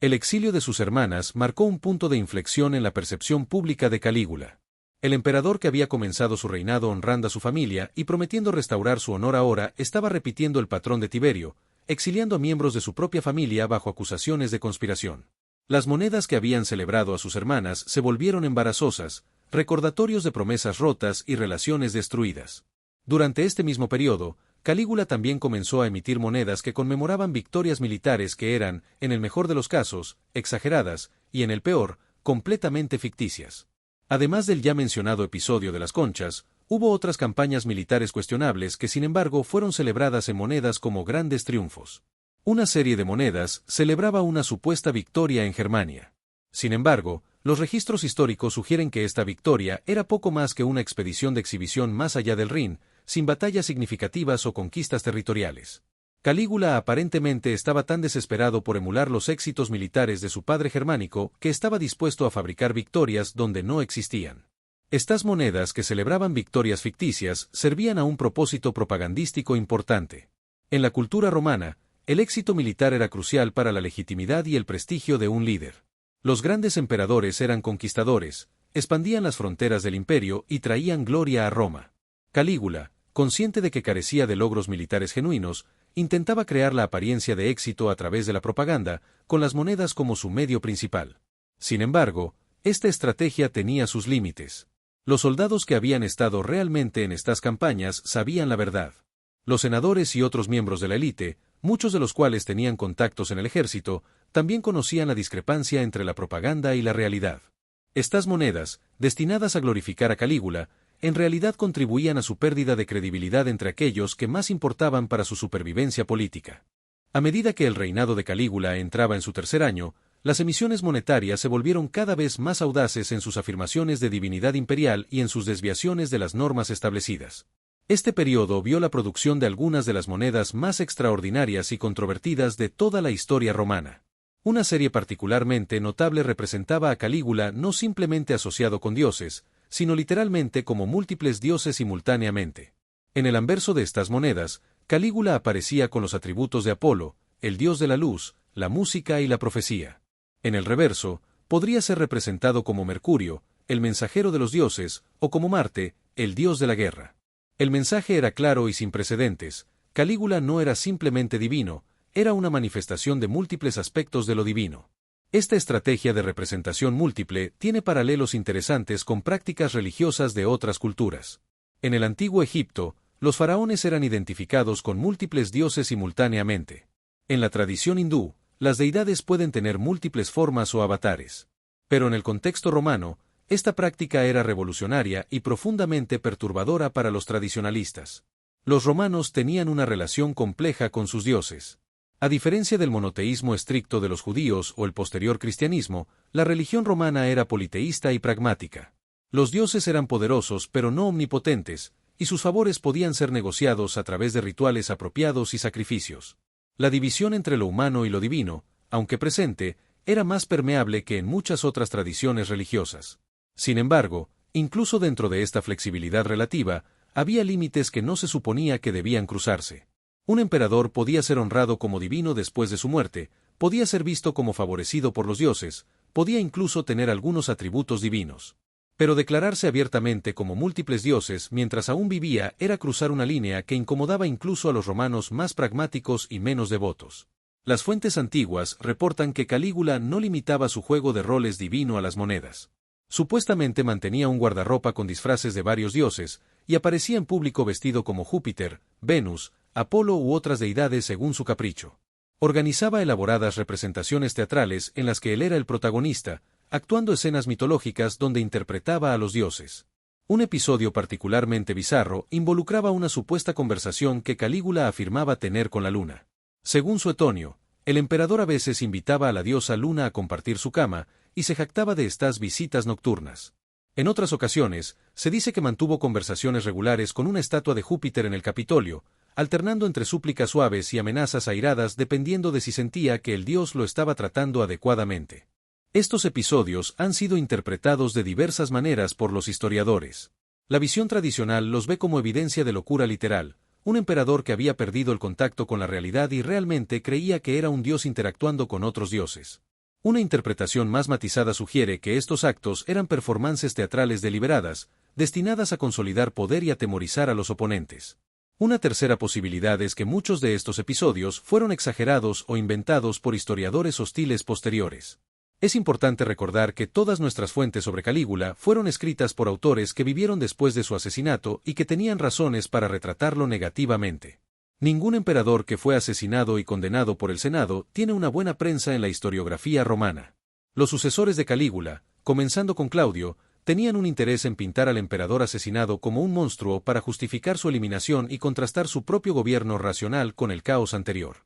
El exilio de sus hermanas marcó un punto de inflexión en la percepción pública de Calígula. El emperador que había comenzado su reinado honrando a su familia y prometiendo restaurar su honor ahora estaba repitiendo el patrón de Tiberio, exiliando a miembros de su propia familia bajo acusaciones de conspiración. Las monedas que habían celebrado a sus hermanas se volvieron embarazosas, recordatorios de promesas rotas y relaciones destruidas. Durante este mismo periodo, Calígula también comenzó a emitir monedas que conmemoraban victorias militares que eran, en el mejor de los casos, exageradas, y en el peor, completamente ficticias. Además del ya mencionado episodio de las conchas, hubo otras campañas militares cuestionables que sin embargo fueron celebradas en monedas como grandes triunfos. Una serie de monedas celebraba una supuesta victoria en Germania. Sin embargo, los registros históricos sugieren que esta victoria era poco más que una expedición de exhibición más allá del Rin, sin batallas significativas o conquistas territoriales. Calígula aparentemente estaba tan desesperado por emular los éxitos militares de su padre germánico que estaba dispuesto a fabricar victorias donde no existían. Estas monedas que celebraban victorias ficticias servían a un propósito propagandístico importante. En la cultura romana, el éxito militar era crucial para la legitimidad y el prestigio de un líder. Los grandes emperadores eran conquistadores, expandían las fronteras del imperio y traían gloria a Roma. Calígula, consciente de que carecía de logros militares genuinos, intentaba crear la apariencia de éxito a través de la propaganda, con las monedas como su medio principal. Sin embargo, esta estrategia tenía sus límites. Los soldados que habían estado realmente en estas campañas sabían la verdad. Los senadores y otros miembros de la élite, muchos de los cuales tenían contactos en el ejército, también conocían la discrepancia entre la propaganda y la realidad. Estas monedas, destinadas a glorificar a Calígula, en realidad contribuían a su pérdida de credibilidad entre aquellos que más importaban para su supervivencia política. A medida que el reinado de Calígula entraba en su tercer año, las emisiones monetarias se volvieron cada vez más audaces en sus afirmaciones de divinidad imperial y en sus desviaciones de las normas establecidas. Este periodo vio la producción de algunas de las monedas más extraordinarias y controvertidas de toda la historia romana. Una serie particularmente notable representaba a Calígula no simplemente asociado con dioses, sino literalmente como múltiples dioses simultáneamente. En el anverso de estas monedas, Calígula aparecía con los atributos de Apolo, el dios de la luz, la música y la profecía. En el reverso, podría ser representado como Mercurio, el mensajero de los dioses, o como Marte, el dios de la guerra. El mensaje era claro y sin precedentes: Calígula no era simplemente divino, era una manifestación de múltiples aspectos de lo divino. Esta estrategia de representación múltiple tiene paralelos interesantes con prácticas religiosas de otras culturas. En el antiguo Egipto, los faraones eran identificados con múltiples dioses simultáneamente. En la tradición hindú, las deidades pueden tener múltiples formas o avatares. Pero en el contexto romano, esta práctica era revolucionaria y profundamente perturbadora para los tradicionalistas. Los romanos tenían una relación compleja con sus dioses. A diferencia del monoteísmo estricto de los judíos o el posterior cristianismo, la religión romana era politeísta y pragmática. Los dioses eran poderosos pero no omnipotentes, y sus favores podían ser negociados a través de rituales apropiados y sacrificios. La división entre lo humano y lo divino, aunque presente, era más permeable que en muchas otras tradiciones religiosas. Sin embargo, incluso dentro de esta flexibilidad relativa, había límites que no se suponía que debían cruzarse. Un emperador podía ser honrado como divino después de su muerte, podía ser visto como favorecido por los dioses, podía incluso tener algunos atributos divinos. Pero declararse abiertamente como múltiples dioses mientras aún vivía era cruzar una línea que incomodaba incluso a los romanos más pragmáticos y menos devotos. Las fuentes antiguas reportan que Calígula no limitaba su juego de roles divino a las monedas. Supuestamente mantenía un guardarropa con disfraces de varios dioses, y aparecía en público vestido como Júpiter, Venus, Apolo u otras deidades según su capricho. Organizaba elaboradas representaciones teatrales en las que él era el protagonista, actuando escenas mitológicas donde interpretaba a los dioses. Un episodio particularmente bizarro involucraba una supuesta conversación que Calígula afirmaba tener con la luna. Según Suetonio, el emperador a veces invitaba a la diosa Luna a compartir su cama, y se jactaba de estas visitas nocturnas. En otras ocasiones, se dice que mantuvo conversaciones regulares con una estatua de Júpiter en el Capitolio, alternando entre súplicas suaves y amenazas airadas dependiendo de si sentía que el dios lo estaba tratando adecuadamente. Estos episodios han sido interpretados de diversas maneras por los historiadores. La visión tradicional los ve como evidencia de locura literal, un emperador que había perdido el contacto con la realidad y realmente creía que era un dios interactuando con otros dioses. Una interpretación más matizada sugiere que estos actos eran performances teatrales deliberadas, destinadas a consolidar poder y atemorizar a los oponentes. Una tercera posibilidad es que muchos de estos episodios fueron exagerados o inventados por historiadores hostiles posteriores. Es importante recordar que todas nuestras fuentes sobre Calígula fueron escritas por autores que vivieron después de su asesinato y que tenían razones para retratarlo negativamente. Ningún emperador que fue asesinado y condenado por el Senado tiene una buena prensa en la historiografía romana. Los sucesores de Calígula, comenzando con Claudio, tenían un interés en pintar al emperador asesinado como un monstruo para justificar su eliminación y contrastar su propio gobierno racional con el caos anterior.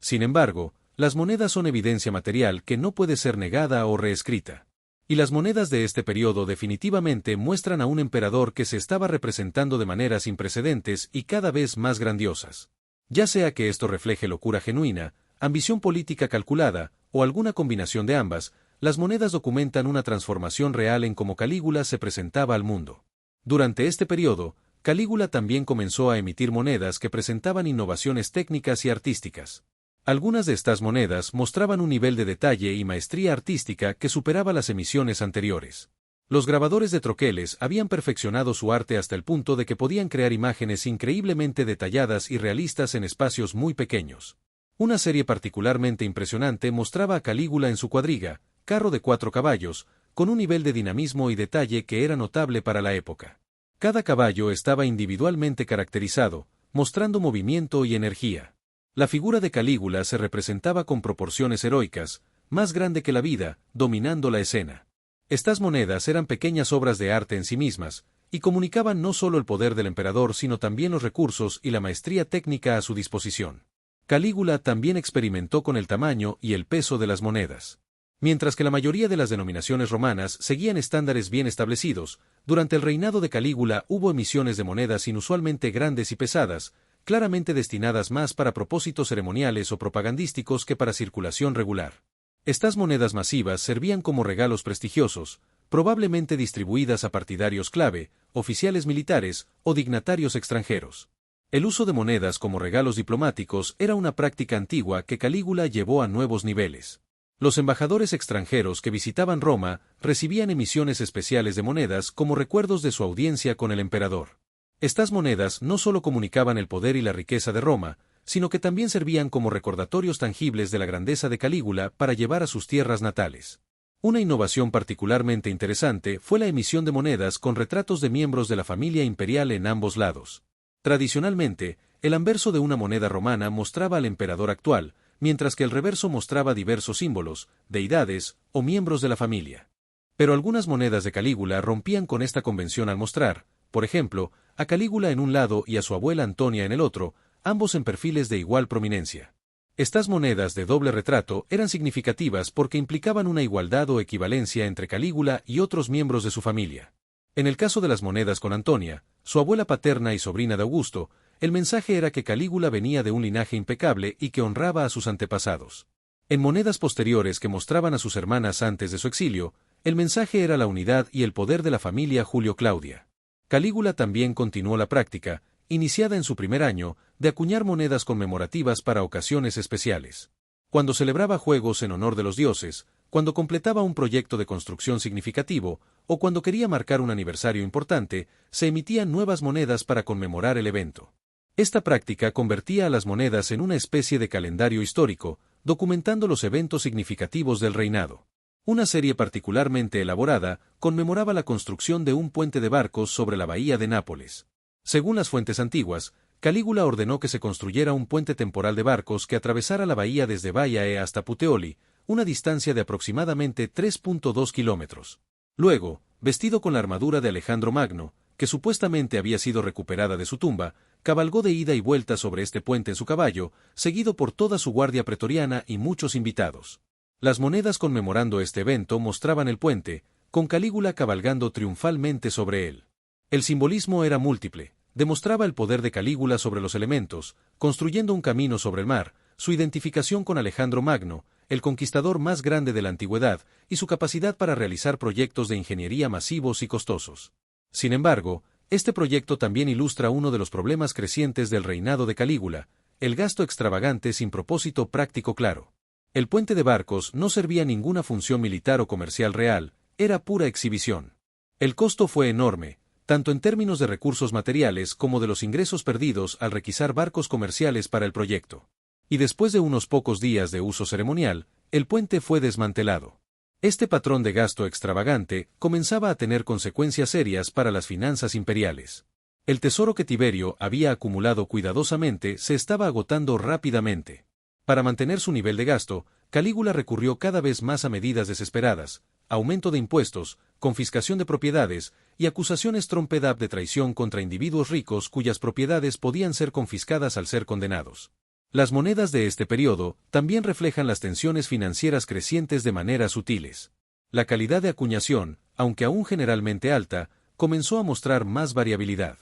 Sin embargo, las monedas son evidencia material que no puede ser negada o reescrita. Y las monedas de este periodo definitivamente muestran a un emperador que se estaba representando de maneras sin precedentes y cada vez más grandiosas. Ya sea que esto refleje locura genuina, ambición política calculada, o alguna combinación de ambas, las monedas documentan una transformación real en cómo Calígula se presentaba al mundo. Durante este periodo, Calígula también comenzó a emitir monedas que presentaban innovaciones técnicas y artísticas. Algunas de estas monedas mostraban un nivel de detalle y maestría artística que superaba las emisiones anteriores. Los grabadores de troqueles habían perfeccionado su arte hasta el punto de que podían crear imágenes increíblemente detalladas y realistas en espacios muy pequeños. Una serie particularmente impresionante mostraba a Calígula en su cuadriga, carro de 4 caballos, con un nivel de dinamismo y detalle que era notable para la época. Cada caballo estaba individualmente caracterizado, mostrando movimiento y energía. La figura de Calígula se representaba con proporciones heroicas, más grande que la vida, dominando la escena. Estas monedas eran pequeñas obras de arte en sí mismas, y comunicaban no solo el poder del emperador sino también los recursos y la maestría técnica a su disposición. Calígula también experimentó con el tamaño y el peso de las monedas. Mientras que la mayoría de las denominaciones romanas seguían estándares bien establecidos, durante el reinado de Calígula hubo emisiones de monedas inusualmente grandes y pesadas, claramente destinadas más para propósitos ceremoniales o propagandísticos que para circulación regular. Estas monedas masivas servían como regalos prestigiosos, probablemente distribuidas a partidarios clave, oficiales militares o dignatarios extranjeros. El uso de monedas como regalos diplomáticos era una práctica antigua que Calígula llevó a nuevos niveles. Los embajadores extranjeros que visitaban Roma recibían emisiones especiales de monedas como recuerdos de su audiencia con el emperador. Estas monedas no solo comunicaban el poder y la riqueza de Roma, sino que también servían como recordatorios tangibles de la grandeza de Calígula para llevar a sus tierras natales. Una innovación particularmente interesante fue la emisión de monedas con retratos de miembros de la familia imperial en ambos lados. Tradicionalmente, el anverso de una moneda romana mostraba al emperador actual, mientras que el reverso mostraba diversos símbolos, deidades o miembros de la familia. Pero algunas monedas de Calígula rompían con esta convención al mostrar, por ejemplo, a Calígula en un lado y a su abuela Antonia en el otro, ambos en perfiles de igual prominencia. Estas monedas de doble retrato eran significativas porque implicaban una igualdad o equivalencia entre Calígula y otros miembros de su familia. En el caso de las monedas con Antonia, su abuela paterna y sobrina de Augusto, el mensaje era que Calígula venía de un linaje impecable y que honraba a sus antepasados. En monedas posteriores que mostraban a sus hermanas antes de su exilio, el mensaje era la unidad y el poder de la familia Julio-Claudia. Calígula también continuó la práctica, iniciada en su primer año, de acuñar monedas conmemorativas para ocasiones especiales. Cuando celebraba juegos en honor de los dioses, cuando completaba un proyecto de construcción significativo, o cuando quería marcar un aniversario importante, se emitían nuevas monedas para conmemorar el evento. Esta práctica convertía a las monedas en una especie de calendario histórico, documentando los eventos significativos del reinado. Una serie particularmente elaborada conmemoraba la construcción de un puente de barcos sobre la bahía de Nápoles. Según las fuentes antiguas, Calígula ordenó que se construyera un puente temporal de barcos que atravesara la bahía desde Baiae hasta Puteoli, una distancia de aproximadamente 3.2 kilómetros. Luego, vestido con la armadura de Alejandro Magno, que supuestamente había sido recuperada de su tumba, cabalgó de ida y vuelta sobre este puente en su caballo, seguido por toda su guardia pretoriana y muchos invitados. Las monedas conmemorando este evento mostraban el puente, con Calígula cabalgando triunfalmente sobre él. El simbolismo era múltiple, demostraba el poder de Calígula sobre los elementos, construyendo un camino sobre el mar, su identificación con Alejandro Magno, el conquistador más grande de la antigüedad, y su capacidad para realizar proyectos de ingeniería masivos y costosos. Sin embargo, este proyecto también ilustra uno de los problemas crecientes del reinado de Calígula, el gasto extravagante sin propósito práctico claro. El puente de barcos no servía a ninguna función militar o comercial real, era pura exhibición. El costo fue enorme, tanto en términos de recursos materiales como de los ingresos perdidos al requisar barcos comerciales para el proyecto. Y después de unos pocos días de uso ceremonial, el puente fue desmantelado. Este patrón de gasto extravagante comenzaba a tener consecuencias serias para las finanzas imperiales. El tesoro que Tiberio había acumulado cuidadosamente se estaba agotando rápidamente. Para mantener su nivel de gasto, Calígula recurrió cada vez más a medidas desesperadas, aumento de impuestos, confiscación de propiedades y acusaciones trompe-l'œil de traición contra individuos ricos cuyas propiedades podían ser confiscadas al ser condenados. Las monedas de este periodo también reflejan las tensiones financieras crecientes de maneras sutiles. La calidad de acuñación, aunque aún generalmente alta, comenzó a mostrar más variabilidad.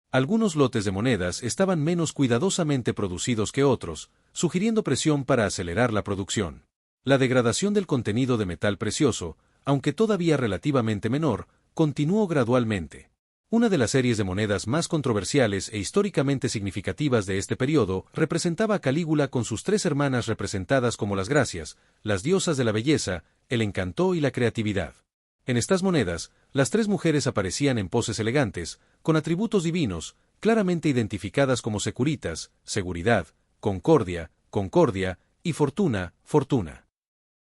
Algunos lotes de monedas estaban menos cuidadosamente producidos que otros, sugiriendo presión para acelerar la producción. La degradación del contenido de metal precioso, aunque todavía relativamente menor, continuó gradualmente. Una de las series de monedas más controversiales e históricamente significativas de este periodo representaba a Calígula con sus tres hermanas representadas como las Gracias, las diosas de la belleza, el encanto y la creatividad. En estas monedas, las tres mujeres aparecían en poses elegantes, con atributos divinos, claramente identificadas como securitas, seguridad, concordia, concordia, y fortuna, fortuna.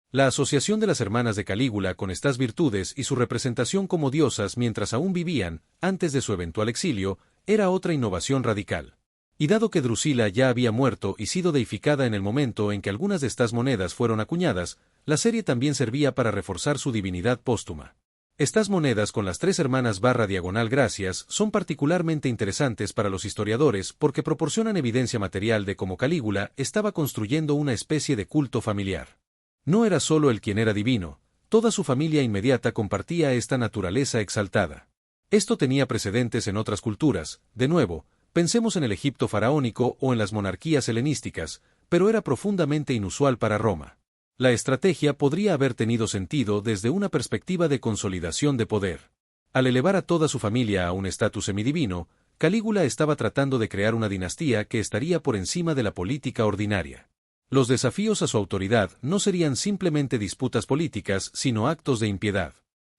La asociación de las hermanas de Calígula con estas virtudes y su representación como diosas mientras aún vivían, antes de su eventual exilio, era otra innovación radical. Y dado que Drusila ya había muerto y sido deificada en el momento en que algunas de estas monedas fueron acuñadas, la serie también servía para reforzar su divinidad póstuma. Estas monedas con las tres hermanas /diagonal Gracias son particularmente interesantes para los historiadores porque proporcionan evidencia material de cómo Calígula estaba construyendo una especie de culto familiar. No era solo él quien era divino, toda su familia inmediata compartía esta naturaleza exaltada. Esto tenía precedentes en otras culturas, de nuevo, pensemos en el Egipto faraónico o en las monarquías helenísticas, pero era profundamente inusual para Roma. La estrategia podría haber tenido sentido desde una perspectiva de consolidación de poder. Al elevar a toda su familia a un estatus semidivino, Calígula estaba tratando de crear una dinastía que estaría por encima de la política ordinaria. Los desafíos a su autoridad no serían simplemente disputas políticas, sino actos de impiedad.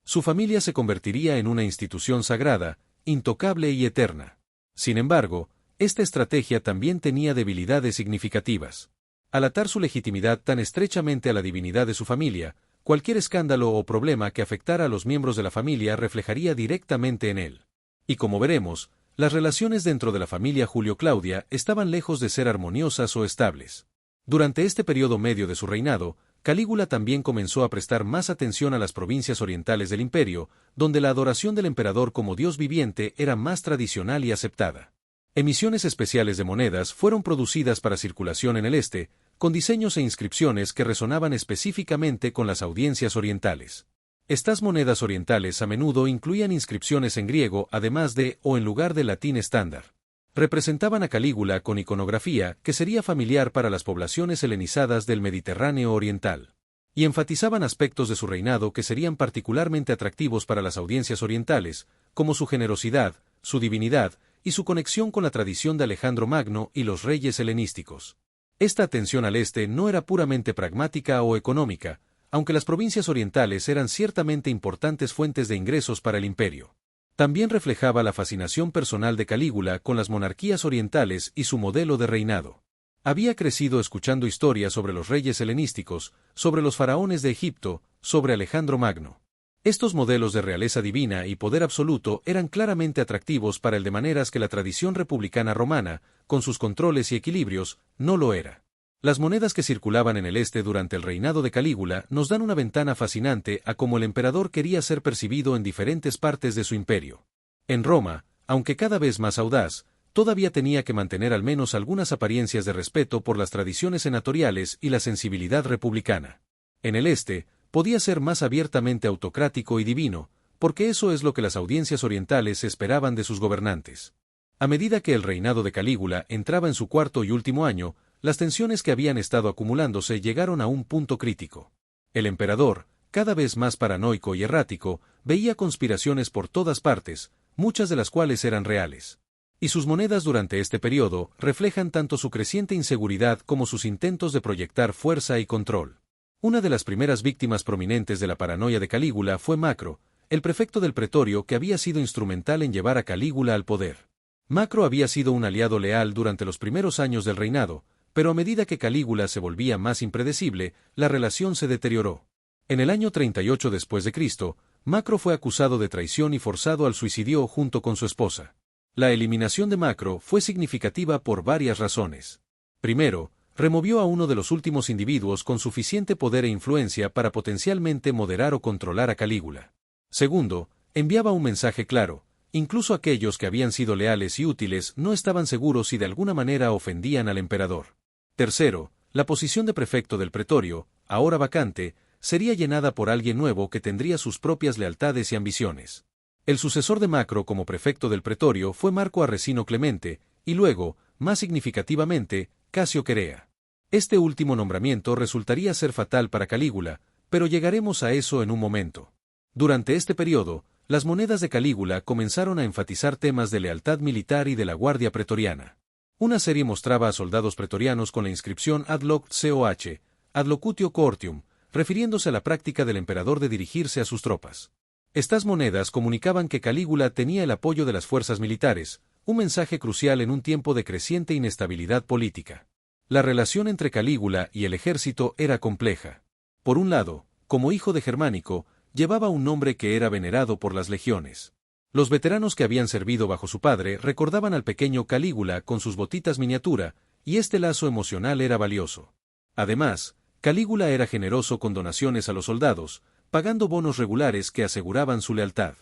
Su familia se convertiría en una institución sagrada, intocable y eterna. Sin embargo, esta estrategia también tenía debilidades significativas. Al atar su legitimidad tan estrechamente a la divinidad de su familia, cualquier escándalo o problema que afectara a los miembros de la familia reflejaría directamente en él. Y como veremos, las relaciones dentro de la familia Julio-Claudia estaban lejos de ser armoniosas o estables. Durante este periodo medio de su reinado, Calígula también comenzó a prestar más atención a las provincias orientales del imperio, donde la adoración del emperador como dios viviente era más tradicional y aceptada. Emisiones especiales de monedas fueron producidas para circulación en el este, con diseños e inscripciones que resonaban específicamente con las audiencias orientales. Estas monedas orientales a menudo incluían inscripciones en griego además de o en lugar del latín estándar. Representaban a Calígula con iconografía que sería familiar para las poblaciones helenizadas del Mediterráneo oriental. Y enfatizaban aspectos de su reinado que serían particularmente atractivos para las audiencias orientales, como su generosidad, su divinidad, y su conexión con la tradición de Alejandro Magno y los reyes helenísticos. Esta atención al este no era puramente pragmática o económica, aunque las provincias orientales eran ciertamente importantes fuentes de ingresos para el imperio. También reflejaba la fascinación personal de Calígula con las monarquías orientales y su modelo de reinado. Había crecido escuchando historias sobre los reyes helenísticos, sobre los faraones de Egipto, sobre Alejandro Magno. Estos modelos de realeza divina y poder absoluto eran claramente atractivos para él de maneras que la tradición republicana romana, con sus controles y equilibrios, no lo era. Las monedas que circulaban en el este durante el reinado de Calígula nos dan una ventana fascinante a cómo el emperador quería ser percibido en diferentes partes de su imperio. En Roma, aunque cada vez más audaz, todavía tenía que mantener al menos algunas apariencias de respeto por las tradiciones senatoriales y la sensibilidad republicana. En el este, podía ser más abiertamente autocrático y divino, porque eso es lo que las audiencias orientales esperaban de sus gobernantes. A medida que el reinado de Calígula entraba en su cuarto y último año, las tensiones que habían estado acumulándose llegaron a un punto crítico. El emperador, cada vez más paranoico y errático, veía conspiraciones por todas partes, muchas de las cuales eran reales. Y sus monedas durante este periodo reflejan tanto su creciente inseguridad como sus intentos de proyectar fuerza y control. Una de las primeras víctimas prominentes de la paranoia de Calígula fue Macro, el prefecto del pretorio que había sido instrumental en llevar a Calígula al poder. Macro había sido un aliado leal durante los primeros años del reinado, pero a medida que Calígula se volvía más impredecible, la relación se deterioró. En el año 38 después de Cristo, Macro fue acusado de traición y forzado al suicidio junto con su esposa. La eliminación de Macro fue significativa por varias razones. Primero, removió a uno de los últimos individuos con suficiente poder e influencia para potencialmente moderar o controlar a Calígula. Segundo, enviaba un mensaje claro: incluso aquellos que habían sido leales y útiles no estaban seguros si de alguna manera ofendían al emperador. Tercero, la posición de prefecto del pretorio, ahora vacante, sería llenada por alguien nuevo que tendría sus propias lealtades y ambiciones. El sucesor de Macro como prefecto del pretorio fue Marco Arresino Clemente, y luego, más significativamente, Casio Querea. Este último nombramiento resultaría ser fatal para Calígula, pero llegaremos a eso en un momento. Durante este periodo, las monedas de Calígula comenzaron a enfatizar temas de lealtad militar y de la guardia pretoriana. Una serie mostraba a soldados pretorianos con la inscripción Ad Loc Coh, Ad Locutio Coortium, refiriéndose a la práctica del emperador de dirigirse a sus tropas. Estas monedas comunicaban que Calígula tenía el apoyo de las fuerzas militares, un mensaje crucial en un tiempo de creciente inestabilidad política. La relación entre Calígula y el ejército era compleja. Por un lado, como hijo de Germánico, llevaba un nombre que era venerado por las legiones. Los veteranos que habían servido bajo su padre recordaban al pequeño Calígula con sus botitas miniatura, y este lazo emocional era valioso. Además, Calígula era generoso con donaciones a los soldados, pagando bonos regulares que aseguraban su lealtad.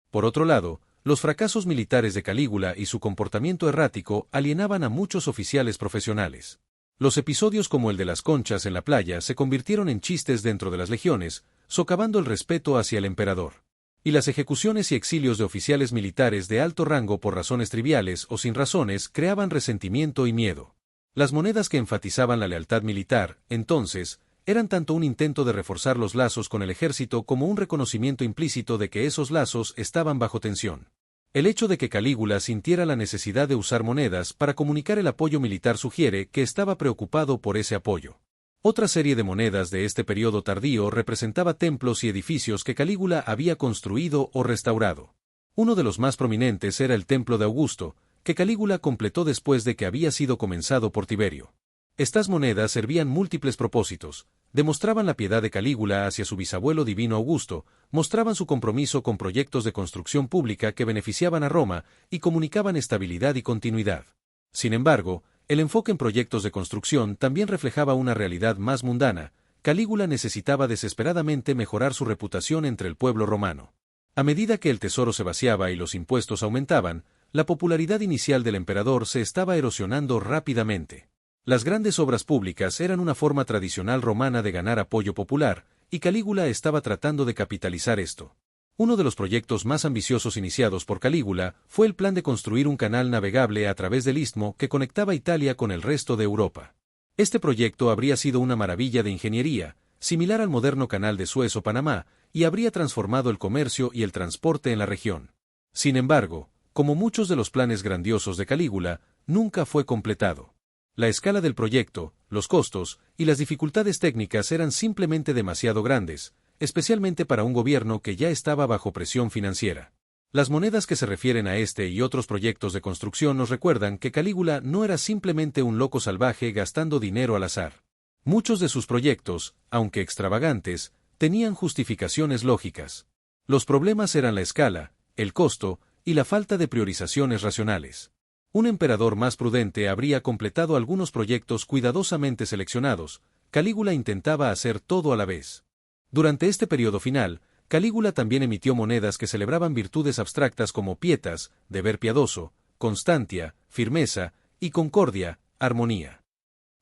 Por otro lado, los fracasos militares de Calígula y su comportamiento errático alienaban a muchos oficiales profesionales. Los episodios como el de las conchas en la playa se convirtieron en chistes dentro de las legiones, socavando el respeto hacia el emperador. Y las ejecuciones y exilios de oficiales militares de alto rango por razones triviales o sin razones creaban resentimiento y miedo. Las monedas que enfatizaban la lealtad militar, entonces, eran tanto un intento de reforzar los lazos con el ejército como un reconocimiento implícito de que esos lazos estaban bajo tensión. El hecho de que Calígula sintiera la necesidad de usar monedas para comunicar el apoyo militar sugiere que estaba preocupado por ese apoyo. Otra serie de monedas de este periodo tardío representaba templos y edificios que Calígula había construido o restaurado. Uno de los más prominentes era el templo de Augusto, que Calígula completó después de que había sido comenzado por Tiberio. Estas monedas servían múltiples propósitos, demostraban la piedad de Calígula hacia su bisabuelo divino Augusto, mostraban su compromiso con proyectos de construcción pública que beneficiaban a Roma y comunicaban estabilidad y continuidad. Sin embargo, el enfoque en proyectos de construcción también reflejaba una realidad más mundana. Calígula necesitaba desesperadamente mejorar su reputación entre el pueblo romano. A medida que el tesoro se vaciaba y los impuestos aumentaban, la popularidad inicial del emperador se estaba erosionando rápidamente. Las grandes obras públicas eran una forma tradicional romana de ganar apoyo popular, y Calígula estaba tratando de capitalizar esto. Uno de los proyectos más ambiciosos iniciados por Calígula fue el plan de construir un canal navegable a través del istmo que conectaba Italia con el resto de Europa. Este proyecto habría sido una maravilla de ingeniería, similar al moderno canal de Suez o Panamá, y habría transformado el comercio y el transporte en la región. Sin embargo, como muchos de los planes grandiosos de Calígula, nunca fue completado. La escala del proyecto, los costos y las dificultades técnicas eran simplemente demasiado grandes, especialmente para un gobierno que ya estaba bajo presión financiera. Las monedas que se refieren a este y otros proyectos de construcción nos recuerdan que Calígula no era simplemente un loco salvaje gastando dinero al azar. Muchos de sus proyectos, aunque extravagantes, tenían justificaciones lógicas. Los problemas eran la escala, el costo y la falta de priorizaciones racionales. Un emperador más prudente habría completado algunos proyectos cuidadosamente seleccionados. Calígula intentaba hacer todo a la vez. Durante este periodo final, Calígula también emitió monedas que celebraban virtudes abstractas como pietas, deber piadoso, constantia, firmeza, y concordia, armonía.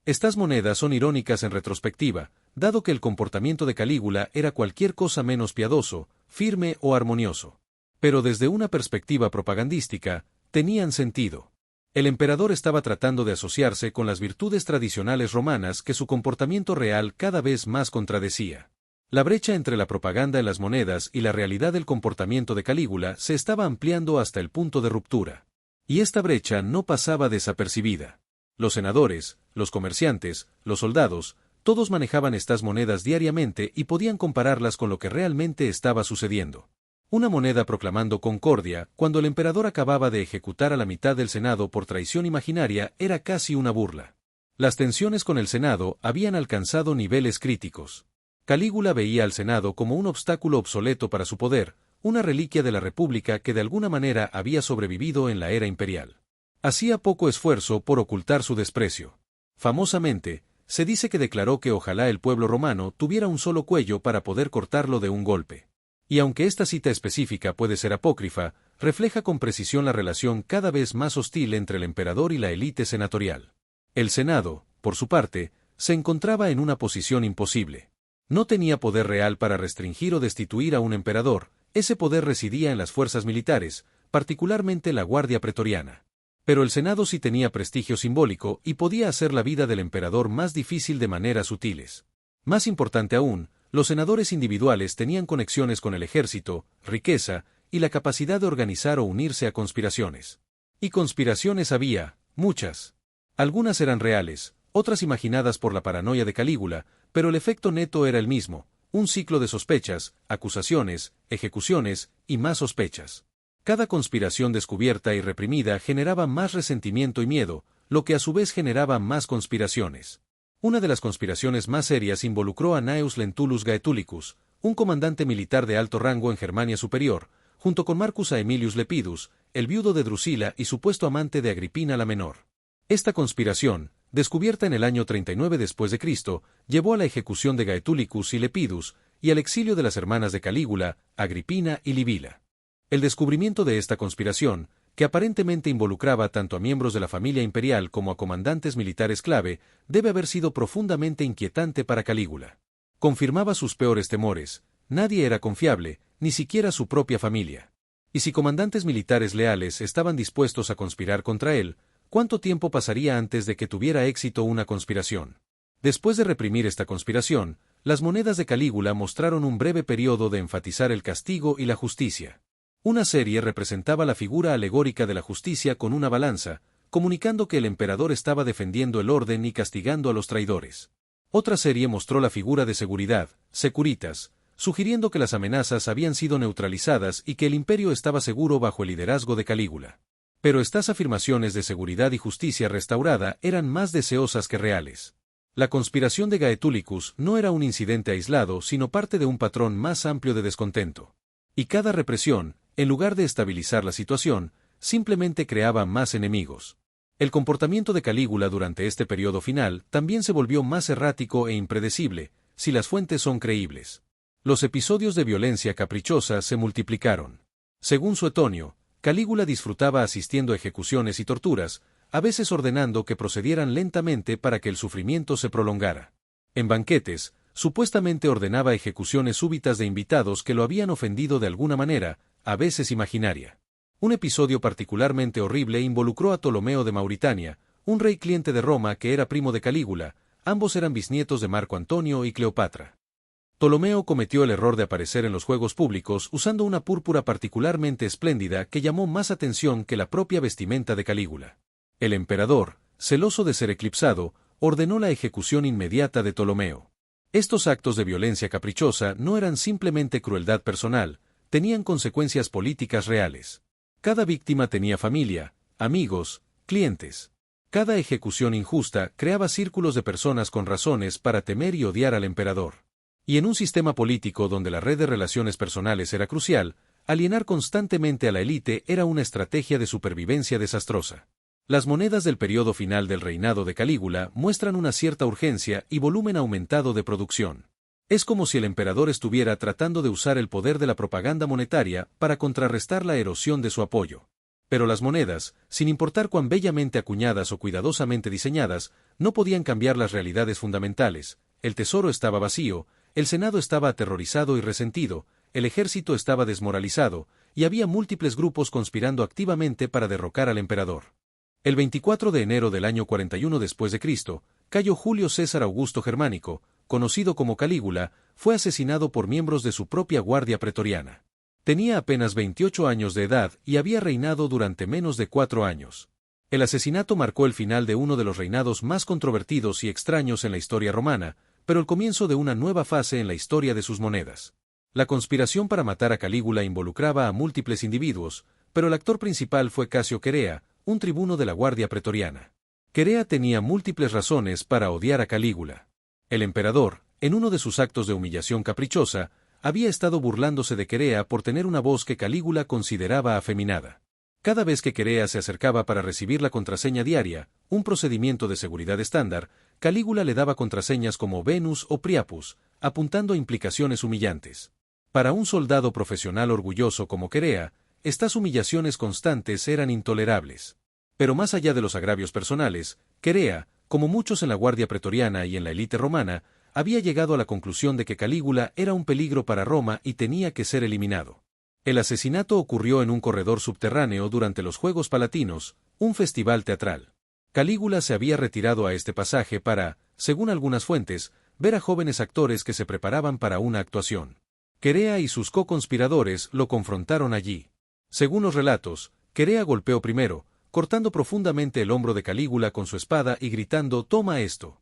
Estas monedas son irónicas en retrospectiva, dado que el comportamiento de Calígula era cualquier cosa menos piadoso, firme o armonioso. Pero desde una perspectiva propagandística, tenían sentido. El emperador estaba tratando de asociarse con las virtudes tradicionales romanas que su comportamiento real cada vez más contradecía. La brecha entre la propaganda en las monedas y la realidad del comportamiento de Calígula se estaba ampliando hasta el punto de ruptura. Y esta brecha no pasaba desapercibida. Los senadores, los comerciantes, los soldados, todos manejaban estas monedas diariamente y podían compararlas con lo que realmente estaba sucediendo. Una moneda proclamando concordia, cuando el emperador acababa de ejecutar a la mitad del Senado por traición imaginaria, era casi una burla. Las tensiones con el Senado habían alcanzado niveles críticos. Calígula veía al Senado como un obstáculo obsoleto para su poder, una reliquia de la República que de alguna manera había sobrevivido en la era imperial. Hacía poco esfuerzo por ocultar su desprecio. Famosamente, se dice que declaró que ojalá el pueblo romano tuviera un solo cuello para poder cortarlo de un golpe. Y aunque esta cita específica puede ser apócrifa, refleja con precisión la relación cada vez más hostil entre el emperador y la élite senatorial. El Senado, por su parte, se encontraba en una posición imposible. No tenía poder real para restringir o destituir a un emperador, ese poder residía en las fuerzas militares, particularmente la Guardia Pretoriana. Pero el Senado sí tenía prestigio simbólico y podía hacer la vida del emperador más difícil de maneras sutiles. Más importante aún, los senadores individuales tenían conexiones con el ejército, riqueza, y la capacidad de organizar o unirse a conspiraciones. Y conspiraciones había, muchas. Algunas eran reales, otras imaginadas por la paranoia de Calígula, pero el efecto neto era el mismo, un ciclo de sospechas, acusaciones, ejecuciones y más sospechas. Cada conspiración descubierta y reprimida generaba más resentimiento y miedo, lo que a su vez generaba más conspiraciones. Una de las conspiraciones más serias involucró a Gnaeus Lentulus Gaetulicus, un comandante militar de alto rango en Germania Superior, junto con Marcus Aemilius Lepidus, el viudo de Drusila y supuesto amante de Agripina la Menor. Esta conspiración, descubierta en el año 39 después de Cristo, llevó a la ejecución de Gaetulicus y Lepidus y al exilio de las hermanas de Calígula, Agripina y Libila. El descubrimiento de esta conspiración, que aparentemente involucraba tanto a miembros de la familia imperial como a comandantes militares clave, debe haber sido profundamente inquietante para Calígula. Confirmaba sus peores temores: nadie era confiable, ni siquiera su propia familia. Y si comandantes militares leales estaban dispuestos a conspirar contra él, ¿cuánto tiempo pasaría antes de que tuviera éxito una conspiración? Después de reprimir esta conspiración, las monedas de Calígula mostraron un breve periodo de enfatizar el castigo y la justicia. Una serie representaba la figura alegórica de la justicia con una balanza, comunicando que el emperador estaba defendiendo el orden y castigando a los traidores. Otra serie mostró la figura de seguridad, Securitas, sugiriendo que las amenazas habían sido neutralizadas y que el imperio estaba seguro bajo el liderazgo de Calígula. Pero estas afirmaciones de seguridad y justicia restaurada eran más deseosas que reales. La conspiración de Gaetulicus no era un incidente aislado, sino parte de un patrón más amplio de descontento. Y cada represión, en lugar de estabilizar la situación, simplemente creaba más enemigos. El comportamiento de Calígula durante este periodo final también se volvió más errático e impredecible, si las fuentes son creíbles. Los episodios de violencia caprichosa se multiplicaron. Según Suetonio, Calígula disfrutaba asistiendo a ejecuciones y torturas, a veces ordenando que procedieran lentamente para que el sufrimiento se prolongara. En banquetes, supuestamente ordenaba ejecuciones súbitas de invitados que lo habían ofendido de alguna manera, a veces imaginaria. Un episodio particularmente horrible involucró a Ptolomeo de Mauritania, un rey cliente de Roma que era primo de Calígula, ambos eran bisnietos de Marco Antonio y Cleopatra. Ptolomeo cometió el error de aparecer en los juegos públicos usando una púrpura particularmente espléndida que llamó más atención que la propia vestimenta de Calígula. El emperador, celoso de ser eclipsado, ordenó la ejecución inmediata de Ptolomeo. Estos actos de violencia caprichosa no eran simplemente crueldad personal, tenían consecuencias políticas reales. Cada víctima tenía familia, amigos, clientes. Cada ejecución injusta creaba círculos de personas con razones para temer y odiar al emperador. Y en un sistema político donde la red de relaciones personales era crucial, alienar constantemente a la élite era una estrategia de supervivencia desastrosa. Las monedas del periodo final del reinado de Calígula muestran una cierta urgencia y volumen aumentado de producción. Es como si el emperador estuviera tratando de usar el poder de la propaganda monetaria para contrarrestar la erosión de su apoyo. Pero las monedas, sin importar cuán bellamente acuñadas o cuidadosamente diseñadas, no podían cambiar las realidades fundamentales. El tesoro estaba vacío, el Senado estaba aterrorizado y resentido, el ejército estaba desmoralizado, y había múltiples grupos conspirando activamente para derrocar al emperador. El 24 de enero del año 41 después de Cristo, Cayo Julio César Augusto Germánico, conocido como Calígula, fue asesinado por miembros de su propia guardia pretoriana. Tenía apenas 28 años de edad y había reinado durante menos de 4 años. El asesinato marcó el final de uno de los reinados más controvertidos y extraños en la historia romana, pero el comienzo de una nueva fase en la historia de sus monedas. La conspiración para matar a Calígula involucraba a múltiples individuos, pero el actor principal fue Casio Querea, un tribuno de la guardia pretoriana. Querea tenía múltiples razones para odiar a Calígula. El emperador, en uno de sus actos de humillación caprichosa, había estado burlándose de Querea por tener una voz que Calígula consideraba afeminada. Cada vez que Querea se acercaba para recibir la contraseña diaria, un procedimiento de seguridad estándar, Calígula le daba contraseñas como Venus o Priapus, apuntando a implicaciones humillantes. Para un soldado profesional orgulloso como Querea, estas humillaciones constantes eran intolerables. Pero más allá de los agravios personales, Querea, como muchos en la Guardia Pretoriana y en la élite romana, había llegado a la conclusión de que Calígula era un peligro para Roma y tenía que ser eliminado. El asesinato ocurrió en un corredor subterráneo durante los Juegos Palatinos, un festival teatral. Calígula se había retirado a este pasaje para, según algunas fuentes, ver a jóvenes actores que se preparaban para una actuación. Querea y sus co-conspiradores lo confrontaron allí. Según los relatos, Querea golpeó primero, cortando profundamente el hombro de Calígula con su espada y gritando «¡Toma esto!».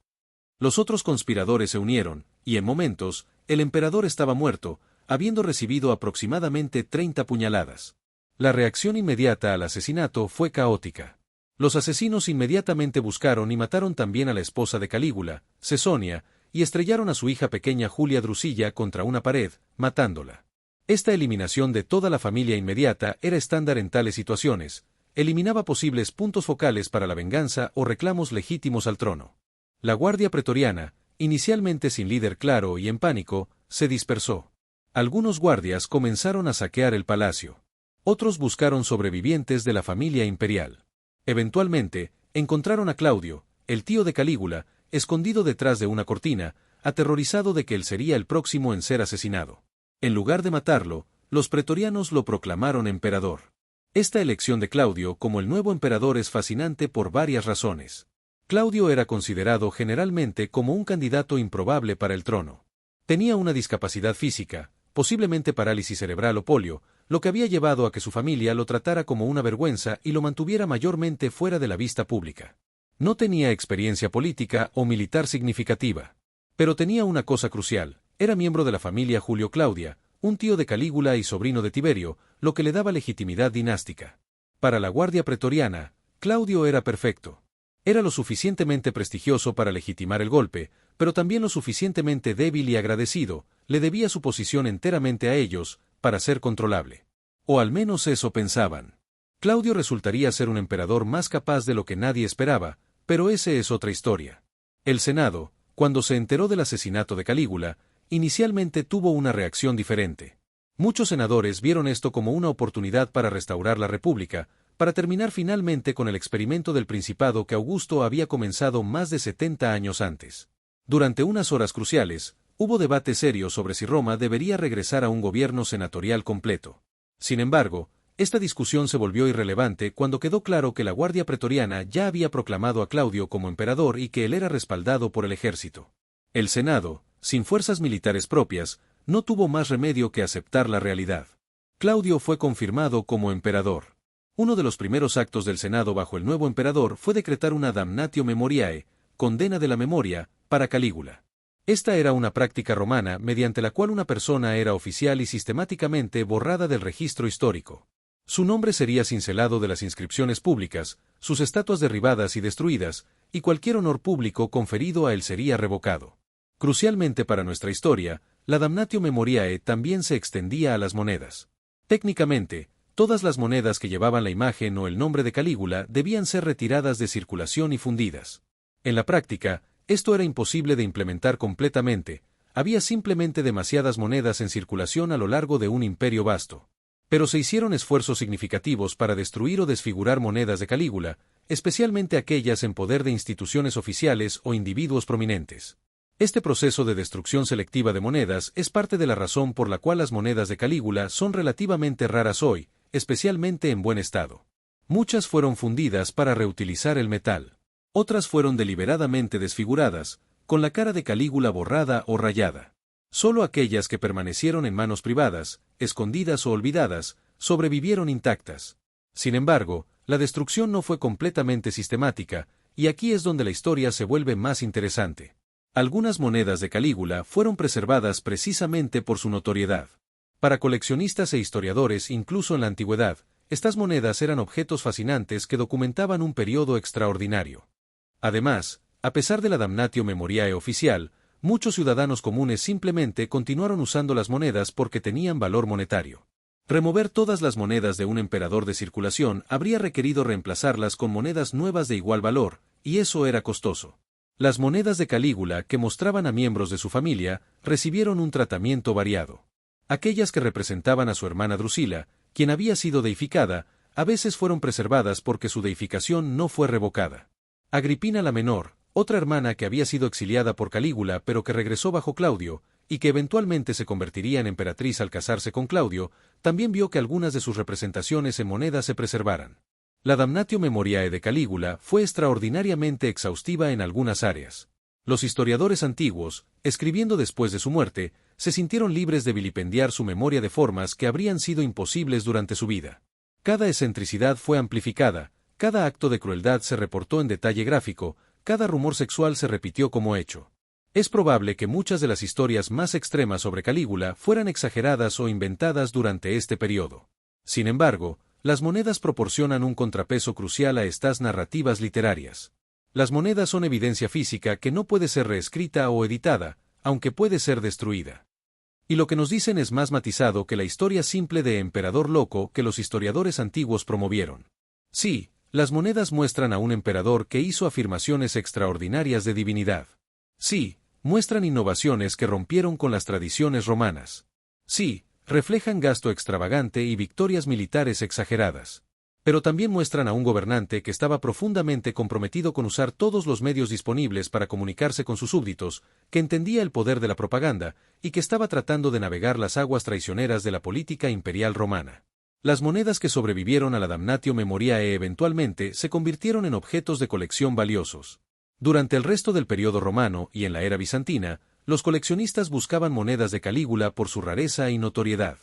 Los otros conspiradores se unieron, y en momentos, el emperador estaba muerto, habiendo recibido aproximadamente 30 puñaladas. La reacción inmediata al asesinato fue caótica. Los asesinos inmediatamente buscaron y mataron también a la esposa de Calígula, Cesonia, y estrellaron a su hija pequeña Julia Drusilla contra una pared, matándola. Esta eliminación de toda la familia inmediata era estándar en tales situaciones, eliminaba posibles puntos focales para la venganza o reclamos legítimos al trono. La Guardia Pretoriana, inicialmente sin líder claro y en pánico, se dispersó. Algunos guardias comenzaron a saquear el palacio. Otros buscaron sobrevivientes de la familia imperial. Eventualmente, encontraron a Claudio, el tío de Calígula, escondido detrás de una cortina, aterrorizado de que él sería el próximo en ser asesinado. En lugar de matarlo, los pretorianos lo proclamaron emperador. Esta elección de Claudio como el nuevo emperador es fascinante por varias razones. Claudio era considerado generalmente como un candidato improbable para el trono. Tenía una discapacidad física, posiblemente parálisis cerebral o polio, lo que había llevado a que su familia lo tratara como una vergüenza y lo mantuviera mayormente fuera de la vista pública. No tenía experiencia política o militar significativa. Pero tenía una cosa crucial, era miembro de la familia Julio Claudia, un tío de Calígula y sobrino de Tiberio, lo que le daba legitimidad dinástica. Para la Guardia Pretoriana, Claudio era perfecto. Era lo suficientemente prestigioso para legitimar el golpe, pero también lo suficientemente débil y agradecido, le debía su posición enteramente a ellos, para ser controlable. O al menos eso pensaban. Claudio resultaría ser un emperador más capaz de lo que nadie esperaba, pero ese es otra historia. El Senado, cuando se enteró del asesinato de Calígula, inicialmente tuvo una reacción diferente. Muchos senadores vieron esto como una oportunidad para restaurar la República, para terminar finalmente con el experimento del Principado que Augusto había comenzado más de 70 años antes. Durante unas horas cruciales, hubo debate serio sobre si Roma debería regresar a un gobierno senatorial completo. Sin embargo, esta discusión se volvió irrelevante cuando quedó claro que la Guardia Pretoriana ya había proclamado a Claudio como emperador y que él era respaldado por el ejército. El Senado, sin fuerzas militares propias, no tuvo más remedio que aceptar la realidad. Claudio fue confirmado como emperador. Uno de los primeros actos del Senado bajo el nuevo emperador fue decretar una damnatio memoriae, condena de la memoria, para Calígula. Esta era una práctica romana mediante la cual una persona era oficial y sistemáticamente borrada del registro histórico. Su nombre sería cincelado de las inscripciones públicas, sus estatuas derribadas y destruidas, y cualquier honor público conferido a él sería revocado. Crucialmente para nuestra historia, la damnatio memoriae también se extendía a las monedas. Técnicamente, todas las monedas que llevaban la imagen o el nombre de Calígula debían ser retiradas de circulación y fundidas. En la práctica, esto era imposible de implementar completamente, había simplemente demasiadas monedas en circulación a lo largo de un imperio vasto. Pero se hicieron esfuerzos significativos para destruir o desfigurar monedas de Calígula, especialmente aquellas en poder de instituciones oficiales o individuos prominentes. Este proceso de destrucción selectiva de monedas es parte de la razón por la cual las monedas de Calígula son relativamente raras hoy, especialmente en buen estado. Muchas fueron fundidas para reutilizar el metal. Otras fueron deliberadamente desfiguradas, con la cara de Calígula borrada o rayada. Solo aquellas que permanecieron en manos privadas, escondidas o olvidadas, sobrevivieron intactas. Sin embargo, la destrucción no fue completamente sistemática, y aquí es donde la historia se vuelve más interesante. Algunas monedas de Calígula fueron preservadas precisamente por su notoriedad. Para coleccionistas e historiadores incluso en la antigüedad, estas monedas eran objetos fascinantes que documentaban un periodo extraordinario. Además, a pesar de la damnatio memoriae oficial, muchos ciudadanos comunes simplemente continuaron usando las monedas porque tenían valor monetario. Remover todas las monedas de un emperador de circulación habría requerido reemplazarlas con monedas nuevas de igual valor, y eso era costoso. Las monedas de Calígula que mostraban a miembros de su familia recibieron un tratamiento variado. Aquellas que representaban a su hermana Drusila, quien había sido deificada, a veces fueron preservadas porque su deificación no fue revocada. Agripina la Menor, otra hermana que había sido exiliada por Calígula pero que regresó bajo Claudio, y que eventualmente se convertiría en emperatriz al casarse con Claudio, también vio que algunas de sus representaciones en moneda se preservaran. La Damnatio Memoriae de Calígula fue extraordinariamente exhaustiva en algunas áreas. Los historiadores antiguos, escribiendo después de su muerte, se sintieron libres de vilipendiar su memoria de formas que habrían sido imposibles durante su vida. Cada excentricidad fue amplificada, cada acto de crueldad se reportó en detalle gráfico, cada rumor sexual se repitió como hecho. Es probable que muchas de las historias más extremas sobre Calígula fueran exageradas o inventadas durante este periodo. Sin embargo, las monedas proporcionan un contrapeso crucial a estas narrativas literarias. Las monedas son evidencia física que no puede ser reescrita o editada, aunque puede ser destruida. Y lo que nos dicen es más matizado que la historia simple de emperador loco que los historiadores antiguos promovieron. Sí, las monedas muestran a un emperador que hizo afirmaciones extraordinarias de divinidad. Sí, muestran innovaciones que rompieron con las tradiciones romanas. Sí, reflejan gasto extravagante y victorias militares exageradas. Pero también muestran a un gobernante que estaba profundamente comprometido con usar todos los medios disponibles para comunicarse con sus súbditos, que entendía el poder de la propaganda, y que estaba tratando de navegar las aguas traicioneras de la política imperial romana. Las monedas que sobrevivieron a la Damnatio Memoriae eventualmente se convirtieron en objetos de colección valiosos. Durante el resto del periodo romano y en la era bizantina, los coleccionistas buscaban monedas de Calígula por su rareza y notoriedad.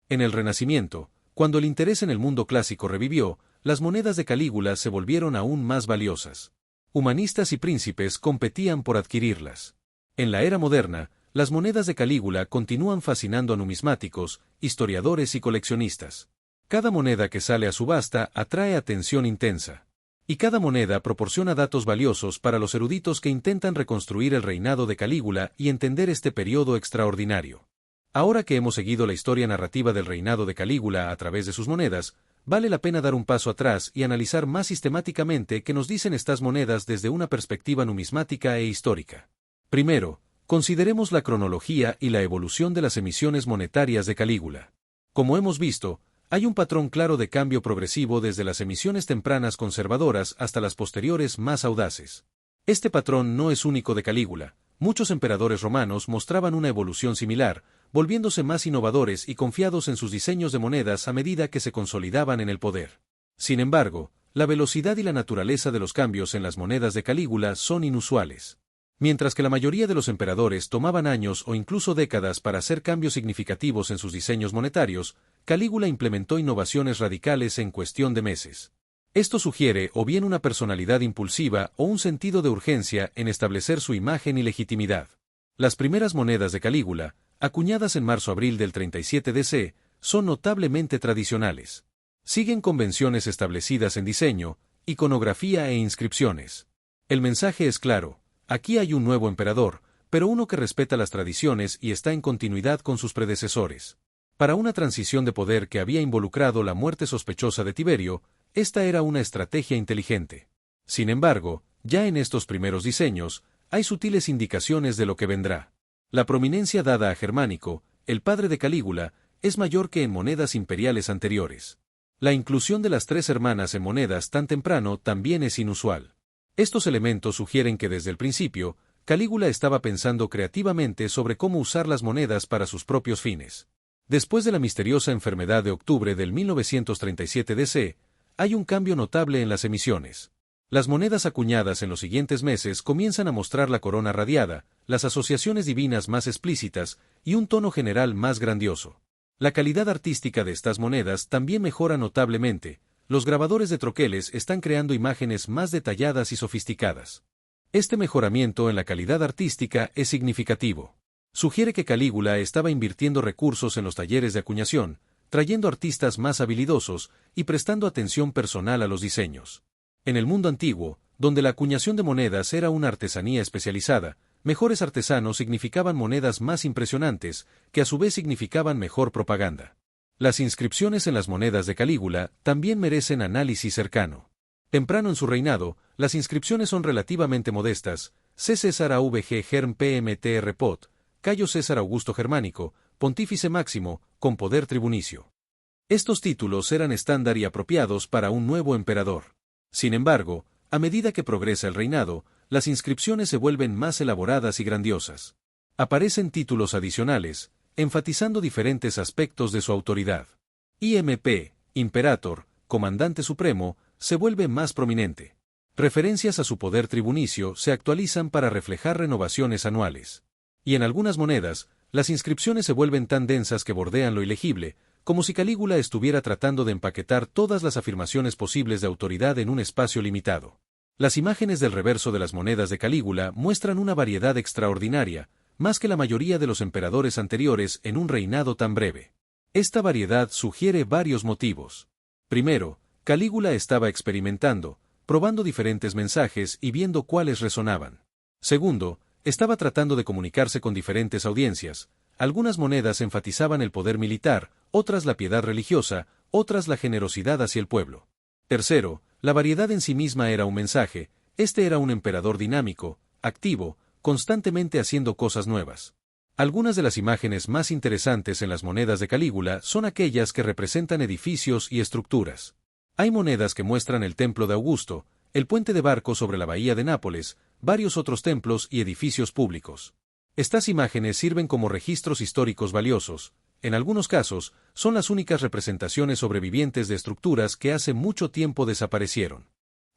En el Renacimiento, cuando el interés en el mundo clásico revivió, las monedas de Calígula se volvieron aún más valiosas. Humanistas y príncipes competían por adquirirlas. En la era moderna, las monedas de Calígula continúan fascinando a numismáticos, historiadores y coleccionistas. Cada moneda que sale a subasta atrae atención intensa. Y cada moneda proporciona datos valiosos para los eruditos que intentan reconstruir el reinado de Calígula y entender este periodo extraordinario. Ahora que hemos seguido la historia narrativa del reinado de Calígula a través de sus monedas, vale la pena dar un paso atrás y analizar más sistemáticamente qué nos dicen estas monedas desde una perspectiva numismática e histórica. Primero, consideremos la cronología y la evolución de las emisiones monetarias de Calígula. Como hemos visto, hay un patrón claro de cambio progresivo desde las emisiones tempranas conservadoras hasta las posteriores más audaces. Este patrón no es único de Calígula. Muchos emperadores romanos mostraban una evolución similar, volviéndose más innovadores y confiados en sus diseños de monedas a medida que se consolidaban en el poder. Sin embargo, la velocidad y la naturaleza de los cambios en las monedas de Calígula son inusuales. Mientras que la mayoría de los emperadores tomaban años o incluso décadas para hacer cambios significativos en sus diseños monetarios, Calígula implementó innovaciones radicales en cuestión de meses. Esto sugiere o bien una personalidad impulsiva o un sentido de urgencia en establecer su imagen y legitimidad. Las primeras monedas de Calígula, acuñadas en marzo-abril del 37 DC, son notablemente tradicionales. Siguen convenciones establecidas en diseño, iconografía e inscripciones. El mensaje es claro: aquí hay un nuevo emperador, pero uno que respeta las tradiciones y está en continuidad con sus predecesores. Para una transición de poder que había involucrado la muerte sospechosa de Tiberio, esta era una estrategia inteligente. Sin embargo, ya en estos primeros diseños, hay sutiles indicaciones de lo que vendrá. La prominencia dada a Germánico, el padre de Calígula, es mayor que en monedas imperiales anteriores. La inclusión de las tres hermanas en monedas tan temprano también es inusual. Estos elementos sugieren que desde el principio, Calígula estaba pensando creativamente sobre cómo usar las monedas para sus propios fines. Después de la misteriosa enfermedad de octubre del 1937 DC, hay un cambio notable en las emisiones. Las monedas acuñadas en los siguientes meses comienzan a mostrar la corona radiada, las asociaciones divinas más explícitas y un tono general más grandioso. La calidad artística de estas monedas también mejora notablemente. Los grabadores de troqueles están creando imágenes más detalladas y sofisticadas. Este mejoramiento en la calidad artística es significativo. Sugiere que Calígula estaba invirtiendo recursos en los talleres de acuñación, trayendo artistas más habilidosos y prestando atención personal a los diseños. En el mundo antiguo, donde la acuñación de monedas era una artesanía especializada, mejores artesanos significaban monedas más impresionantes, que a su vez significaban mejor propaganda. Las inscripciones en las monedas de Calígula también merecen análisis cercano. Temprano en su reinado, las inscripciones son relativamente modestas: C. César AVG Germ PMTR Pot, Cayo César Augusto Germánico, Pontífice Máximo, con poder tribunicio. Estos títulos eran estándar y apropiados para un nuevo emperador. Sin embargo, a medida que progresa el reinado, las inscripciones se vuelven más elaboradas y grandiosas. Aparecen títulos adicionales, enfatizando diferentes aspectos de su autoridad. IMP, Imperator, Comandante Supremo, se vuelve más prominente. Referencias a su poder tribunicio se actualizan para reflejar renovaciones anuales. Y en algunas monedas, las inscripciones se vuelven tan densas que bordean lo ilegible, como si Calígula estuviera tratando de empaquetar todas las afirmaciones posibles de autoridad en un espacio limitado. Las imágenes del reverso de las monedas de Calígula muestran una variedad extraordinaria, más que la mayoría de los emperadores anteriores en un reinado tan breve. Esta variedad sugiere varios motivos. Primero, Calígula estaba experimentando, probando diferentes mensajes y viendo cuáles resonaban. Segundo, estaba tratando de comunicarse con diferentes audiencias. Algunas monedas enfatizaban el poder militar, otras la piedad religiosa, otras la generosidad hacia el pueblo. Tercero, la variedad en sí misma era un mensaje. Este era un emperador dinámico, activo, constantemente haciendo cosas nuevas. Algunas de las imágenes más interesantes en las monedas de Calígula son aquellas que representan edificios y estructuras. Hay monedas que muestran el templo de Augusto, el puente de barco sobre la bahía de Nápoles, varios otros templos y edificios públicos. Estas imágenes sirven como registros históricos valiosos. En algunos casos, son las únicas representaciones sobrevivientes de estructuras que hace mucho tiempo desaparecieron.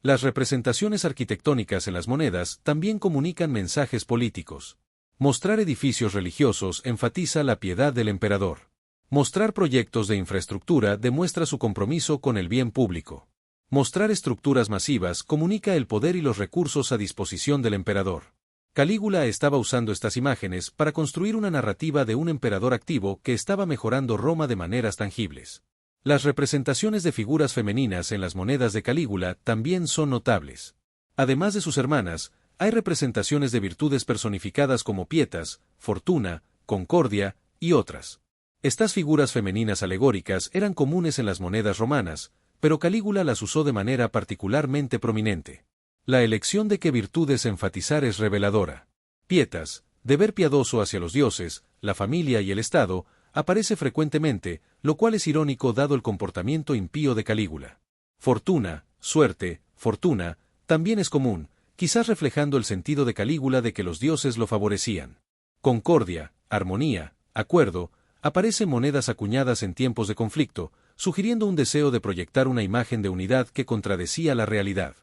Las representaciones arquitectónicas en las monedas también comunican mensajes políticos. Mostrar edificios religiosos enfatiza la piedad del emperador. Mostrar proyectos de infraestructura demuestra su compromiso con el bien público. Mostrar estructuras masivas comunica el poder y los recursos a disposición del emperador. Calígula estaba usando estas imágenes para construir una narrativa de un emperador activo que estaba mejorando Roma de maneras tangibles. Las representaciones de figuras femeninas en las monedas de Calígula también son notables. Además de sus hermanas, hay representaciones de virtudes personificadas como Pietas, Fortuna, Concordia y otras. Estas figuras femeninas alegóricas eran comunes en las monedas romanas, pero Calígula las usó de manera particularmente prominente. La elección de qué virtudes enfatizar es reveladora. Pietas, deber piadoso hacia los dioses, la familia y el Estado, aparece frecuentemente, lo cual es irónico dado el comportamiento impío de Calígula. Fortuna, suerte, fortuna, también es común, quizás reflejando el sentido de Calígula de que los dioses lo favorecían. Concordia, armonía, acuerdo, aparecen monedas acuñadas en tiempos de conflicto, sugiriendo un deseo de proyectar una imagen de unidad que contradecía la realidad.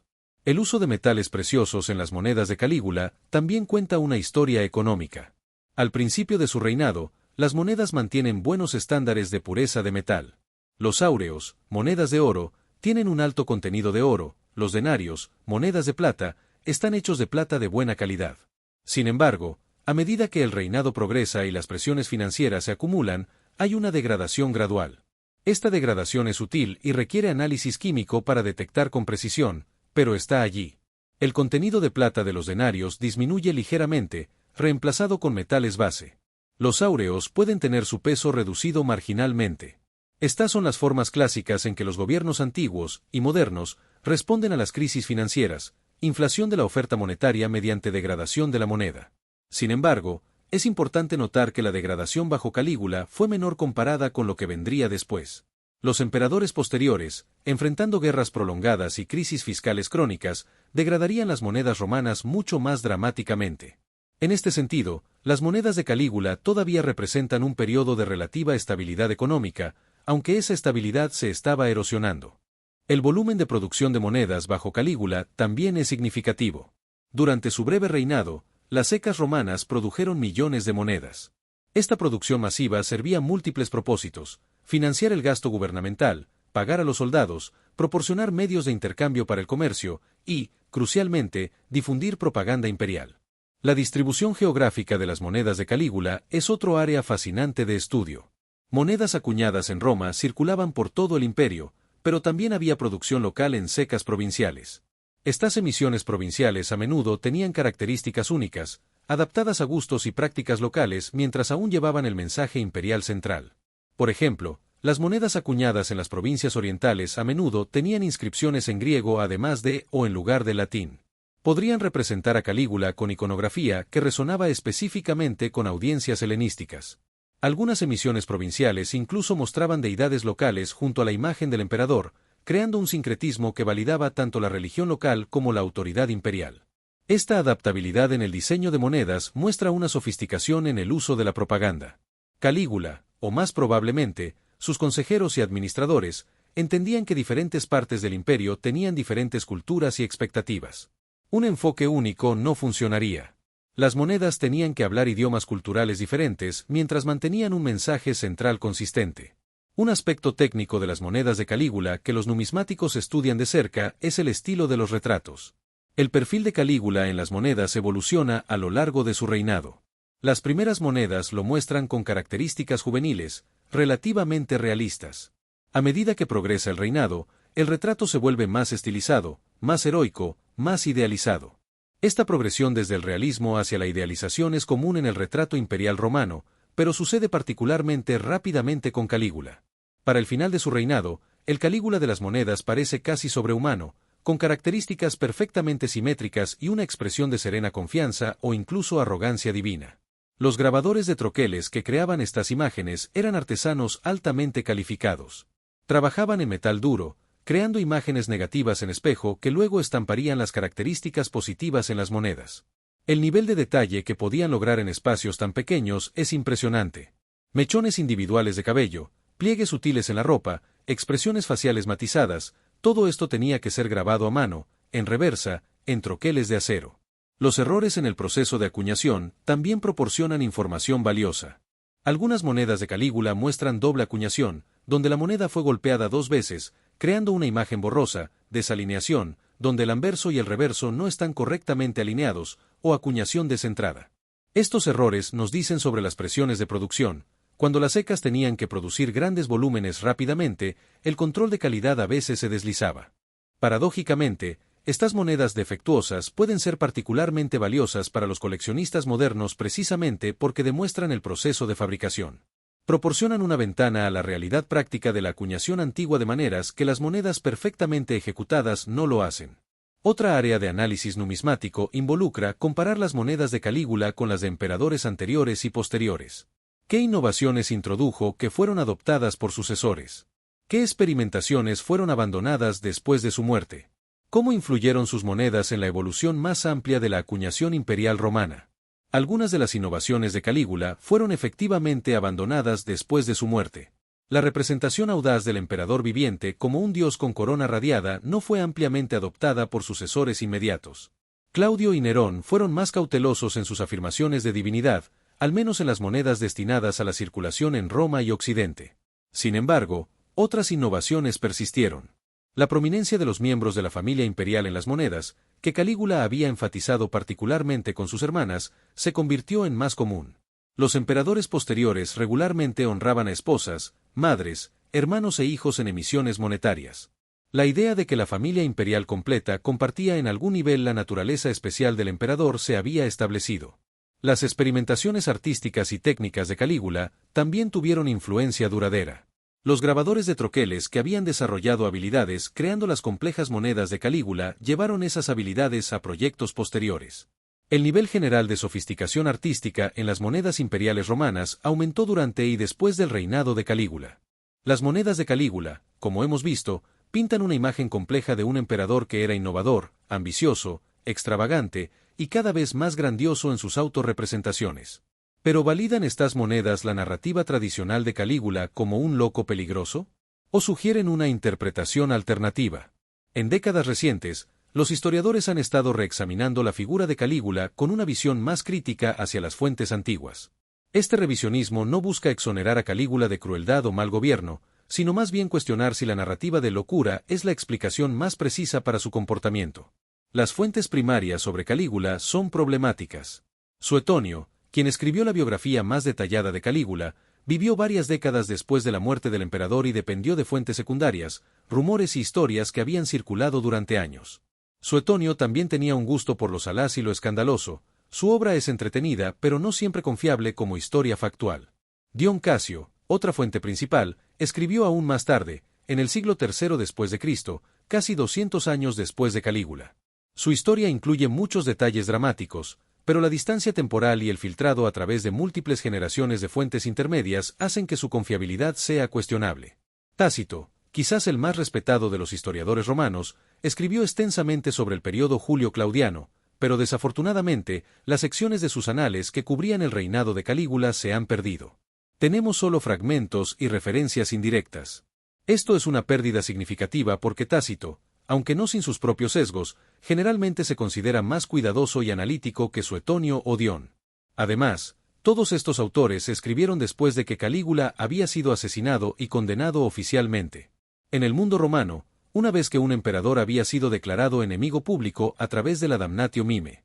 El uso de metales preciosos en las monedas de Calígula también cuenta una historia económica. Al principio de su reinado, las monedas mantienen buenos estándares de pureza de metal. Los áureos, monedas de oro, tienen un alto contenido de oro, los denarios, monedas de plata, están hechos de plata de buena calidad. Sin embargo, a medida que el reinado progresa y las presiones financieras se acumulan, hay una degradación gradual. Esta degradación es sutil y requiere análisis químico para detectar con precisión, pero está allí. El contenido de plata de los denarios disminuye ligeramente, reemplazado con metales base. Los áureos pueden tener su peso reducido marginalmente. Estas son las formas clásicas en que los gobiernos antiguos y modernos responden a las crisis financieras, inflación de la oferta monetaria mediante degradación de la moneda. Sin embargo, es importante notar que la degradación bajo Calígula fue menor comparada con lo que vendría después. Los emperadores posteriores, enfrentando guerras prolongadas y crisis fiscales crónicas, degradarían las monedas romanas mucho más dramáticamente. En este sentido, las monedas de Calígula todavía representan un periodo de relativa estabilidad económica, aunque esa estabilidad se estaba erosionando. El volumen de producción de monedas bajo Calígula también es significativo. Durante su breve reinado, las secas romanas produjeron millones de monedas. Esta producción masiva servía a múltiples propósitos: financiar el gasto gubernamental, pagar a los soldados, proporcionar medios de intercambio para el comercio y, crucialmente, difundir propaganda imperial. La distribución geográfica de las monedas de Calígula es otro área fascinante de estudio. Monedas acuñadas en Roma circulaban por todo el imperio, pero también había producción local en secas provinciales. Estas emisiones provinciales a menudo tenían características únicas, adaptadas a gustos y prácticas locales mientras aún llevaban el mensaje imperial central. Por ejemplo, las monedas acuñadas en las provincias orientales a menudo tenían inscripciones en griego además de o en lugar de latín. Podrían representar a Calígula con iconografía que resonaba específicamente con audiencias helenísticas. Algunas emisiones provinciales incluso mostraban deidades locales junto a la imagen del emperador, creando un sincretismo que validaba tanto la religión local como la autoridad imperial. Esta adaptabilidad en el diseño de monedas muestra una sofisticación en el uso de la propaganda. Calígula, o más probablemente, sus consejeros y administradores, entendían que diferentes partes del imperio tenían diferentes culturas y expectativas. Un enfoque único no funcionaría. Las monedas tenían que hablar idiomas culturales diferentes mientras mantenían un mensaje central consistente. Un aspecto técnico de las monedas de Calígula que los numismáticos estudian de cerca es el estilo de los retratos. El perfil de Calígula en las monedas evoluciona a lo largo de su reinado. Las primeras monedas lo muestran con características juveniles, relativamente realistas. A medida que progresa el reinado, el retrato se vuelve más estilizado, más heroico, más idealizado. Esta progresión desde el realismo hacia la idealización es común en el retrato imperial romano, pero sucede particularmente rápidamente con Calígula. Para el final de su reinado, el Calígula de las monedas parece casi sobrehumano, con características perfectamente simétricas y una expresión de serena confianza o incluso arrogancia divina. Los grabadores de troqueles que creaban estas imágenes eran artesanos altamente calificados. Trabajaban en metal duro, creando imágenes negativas en espejo que luego estamparían las características positivas en las monedas. El nivel de detalle que podían lograr en espacios tan pequeños es impresionante. Mechones individuales de cabello, pliegues sutiles en la ropa, expresiones faciales matizadas, todo esto tenía que ser grabado a mano, en reversa, en troqueles de acero. Los errores en el proceso de acuñación también proporcionan información valiosa. Algunas monedas de Calígula muestran doble acuñación, donde la moneda fue golpeada 2 veces, creando una imagen borrosa, desalineación, donde el anverso y el reverso no están correctamente alineados, o acuñación descentrada. Estos errores nos dicen sobre las presiones de producción. Cuando las secas tenían que producir grandes volúmenes rápidamente, el control de calidad a veces se deslizaba. Paradójicamente, estas monedas defectuosas pueden ser particularmente valiosas para los coleccionistas modernos precisamente porque demuestran el proceso de fabricación. Proporcionan una ventana a la realidad práctica de la acuñación antigua de maneras que las monedas perfectamente ejecutadas no lo hacen. Otra área de análisis numismático involucra comparar las monedas de Calígula con las de emperadores anteriores y posteriores. ¿Qué innovaciones introdujo que fueron adoptadas por sucesores? ¿Qué experimentaciones fueron abandonadas después de su muerte? ¿Cómo influyeron sus monedas en la evolución más amplia de la acuñación imperial romana? Algunas de las innovaciones de Calígula fueron efectivamente abandonadas después de su muerte. La representación audaz del emperador viviente como un dios con corona radiada no fue ampliamente adoptada por sucesores inmediatos. Claudio y Nerón fueron más cautelosos en sus afirmaciones de divinidad, al menos en las monedas destinadas a la circulación en Roma y Occidente. Sin embargo, otras innovaciones persistieron. La prominencia de los miembros de la familia imperial en las monedas, que Calígula había enfatizado particularmente con sus hermanas, se convirtió en más común. Los emperadores posteriores regularmente honraban a esposas, madres, hermanos e hijos en emisiones monetarias. La idea de que la familia imperial completa compartía en algún nivel la naturaleza especial del emperador se había establecido. Las experimentaciones artísticas y técnicas de Calígula también tuvieron influencia duradera. Los grabadores de troqueles que habían desarrollado habilidades creando las complejas monedas de Calígula llevaron esas habilidades a proyectos posteriores. El nivel general de sofisticación artística en las monedas imperiales romanas aumentó durante y después del reinado de Calígula. Las monedas de Calígula, como hemos visto, pintan una imagen compleja de un emperador que era innovador, ambicioso, extravagante y cada vez más grandioso en sus autorrepresentaciones. ¿Pero validan estas monedas la narrativa tradicional de Calígula como un loco peligroso? ¿O sugieren una interpretación alternativa? En décadas recientes, los historiadores han estado reexaminando la figura de Calígula con una visión más crítica hacia las fuentes antiguas. Este revisionismo no busca exonerar a Calígula de crueldad o mal gobierno, sino más bien cuestionar si la narrativa de locura es la explicación más precisa para su comportamiento. Las fuentes primarias sobre Calígula son problemáticas. Suetonio, quien escribió la biografía más detallada de Calígula, vivió varias décadas después de la muerte del emperador y dependió de fuentes secundarias, rumores y historias que habían circulado durante años. Suetonio también tenía un gusto por lo salaz y lo escandaloso. Su obra es entretenida pero no siempre confiable como historia factual. Dion Casio, otra fuente principal, escribió aún más tarde, en el siglo III después de Cristo, casi 200 años después de Calígula. Su historia incluye muchos detalles dramáticos, pero la distancia temporal y el filtrado a través de múltiples generaciones de fuentes intermedias hacen que su confiabilidad sea cuestionable. Tácito, quizás el más respetado de los historiadores romanos, escribió extensamente sobre el periodo Julio-Claudiano, pero desafortunadamente, las secciones de sus anales que cubrían el reinado de Calígula se han perdido. Tenemos solo fragmentos y referencias indirectas. Esto es una pérdida significativa porque Tácito, aunque no sin sus propios sesgos, generalmente se considera más cuidadoso y analítico que Suetonio o Dión. Además, todos estos autores escribieron después de que Calígula había sido asesinado y condenado oficialmente. En el mundo romano, una vez que un emperador había sido declarado enemigo público a través de la damnatio mime,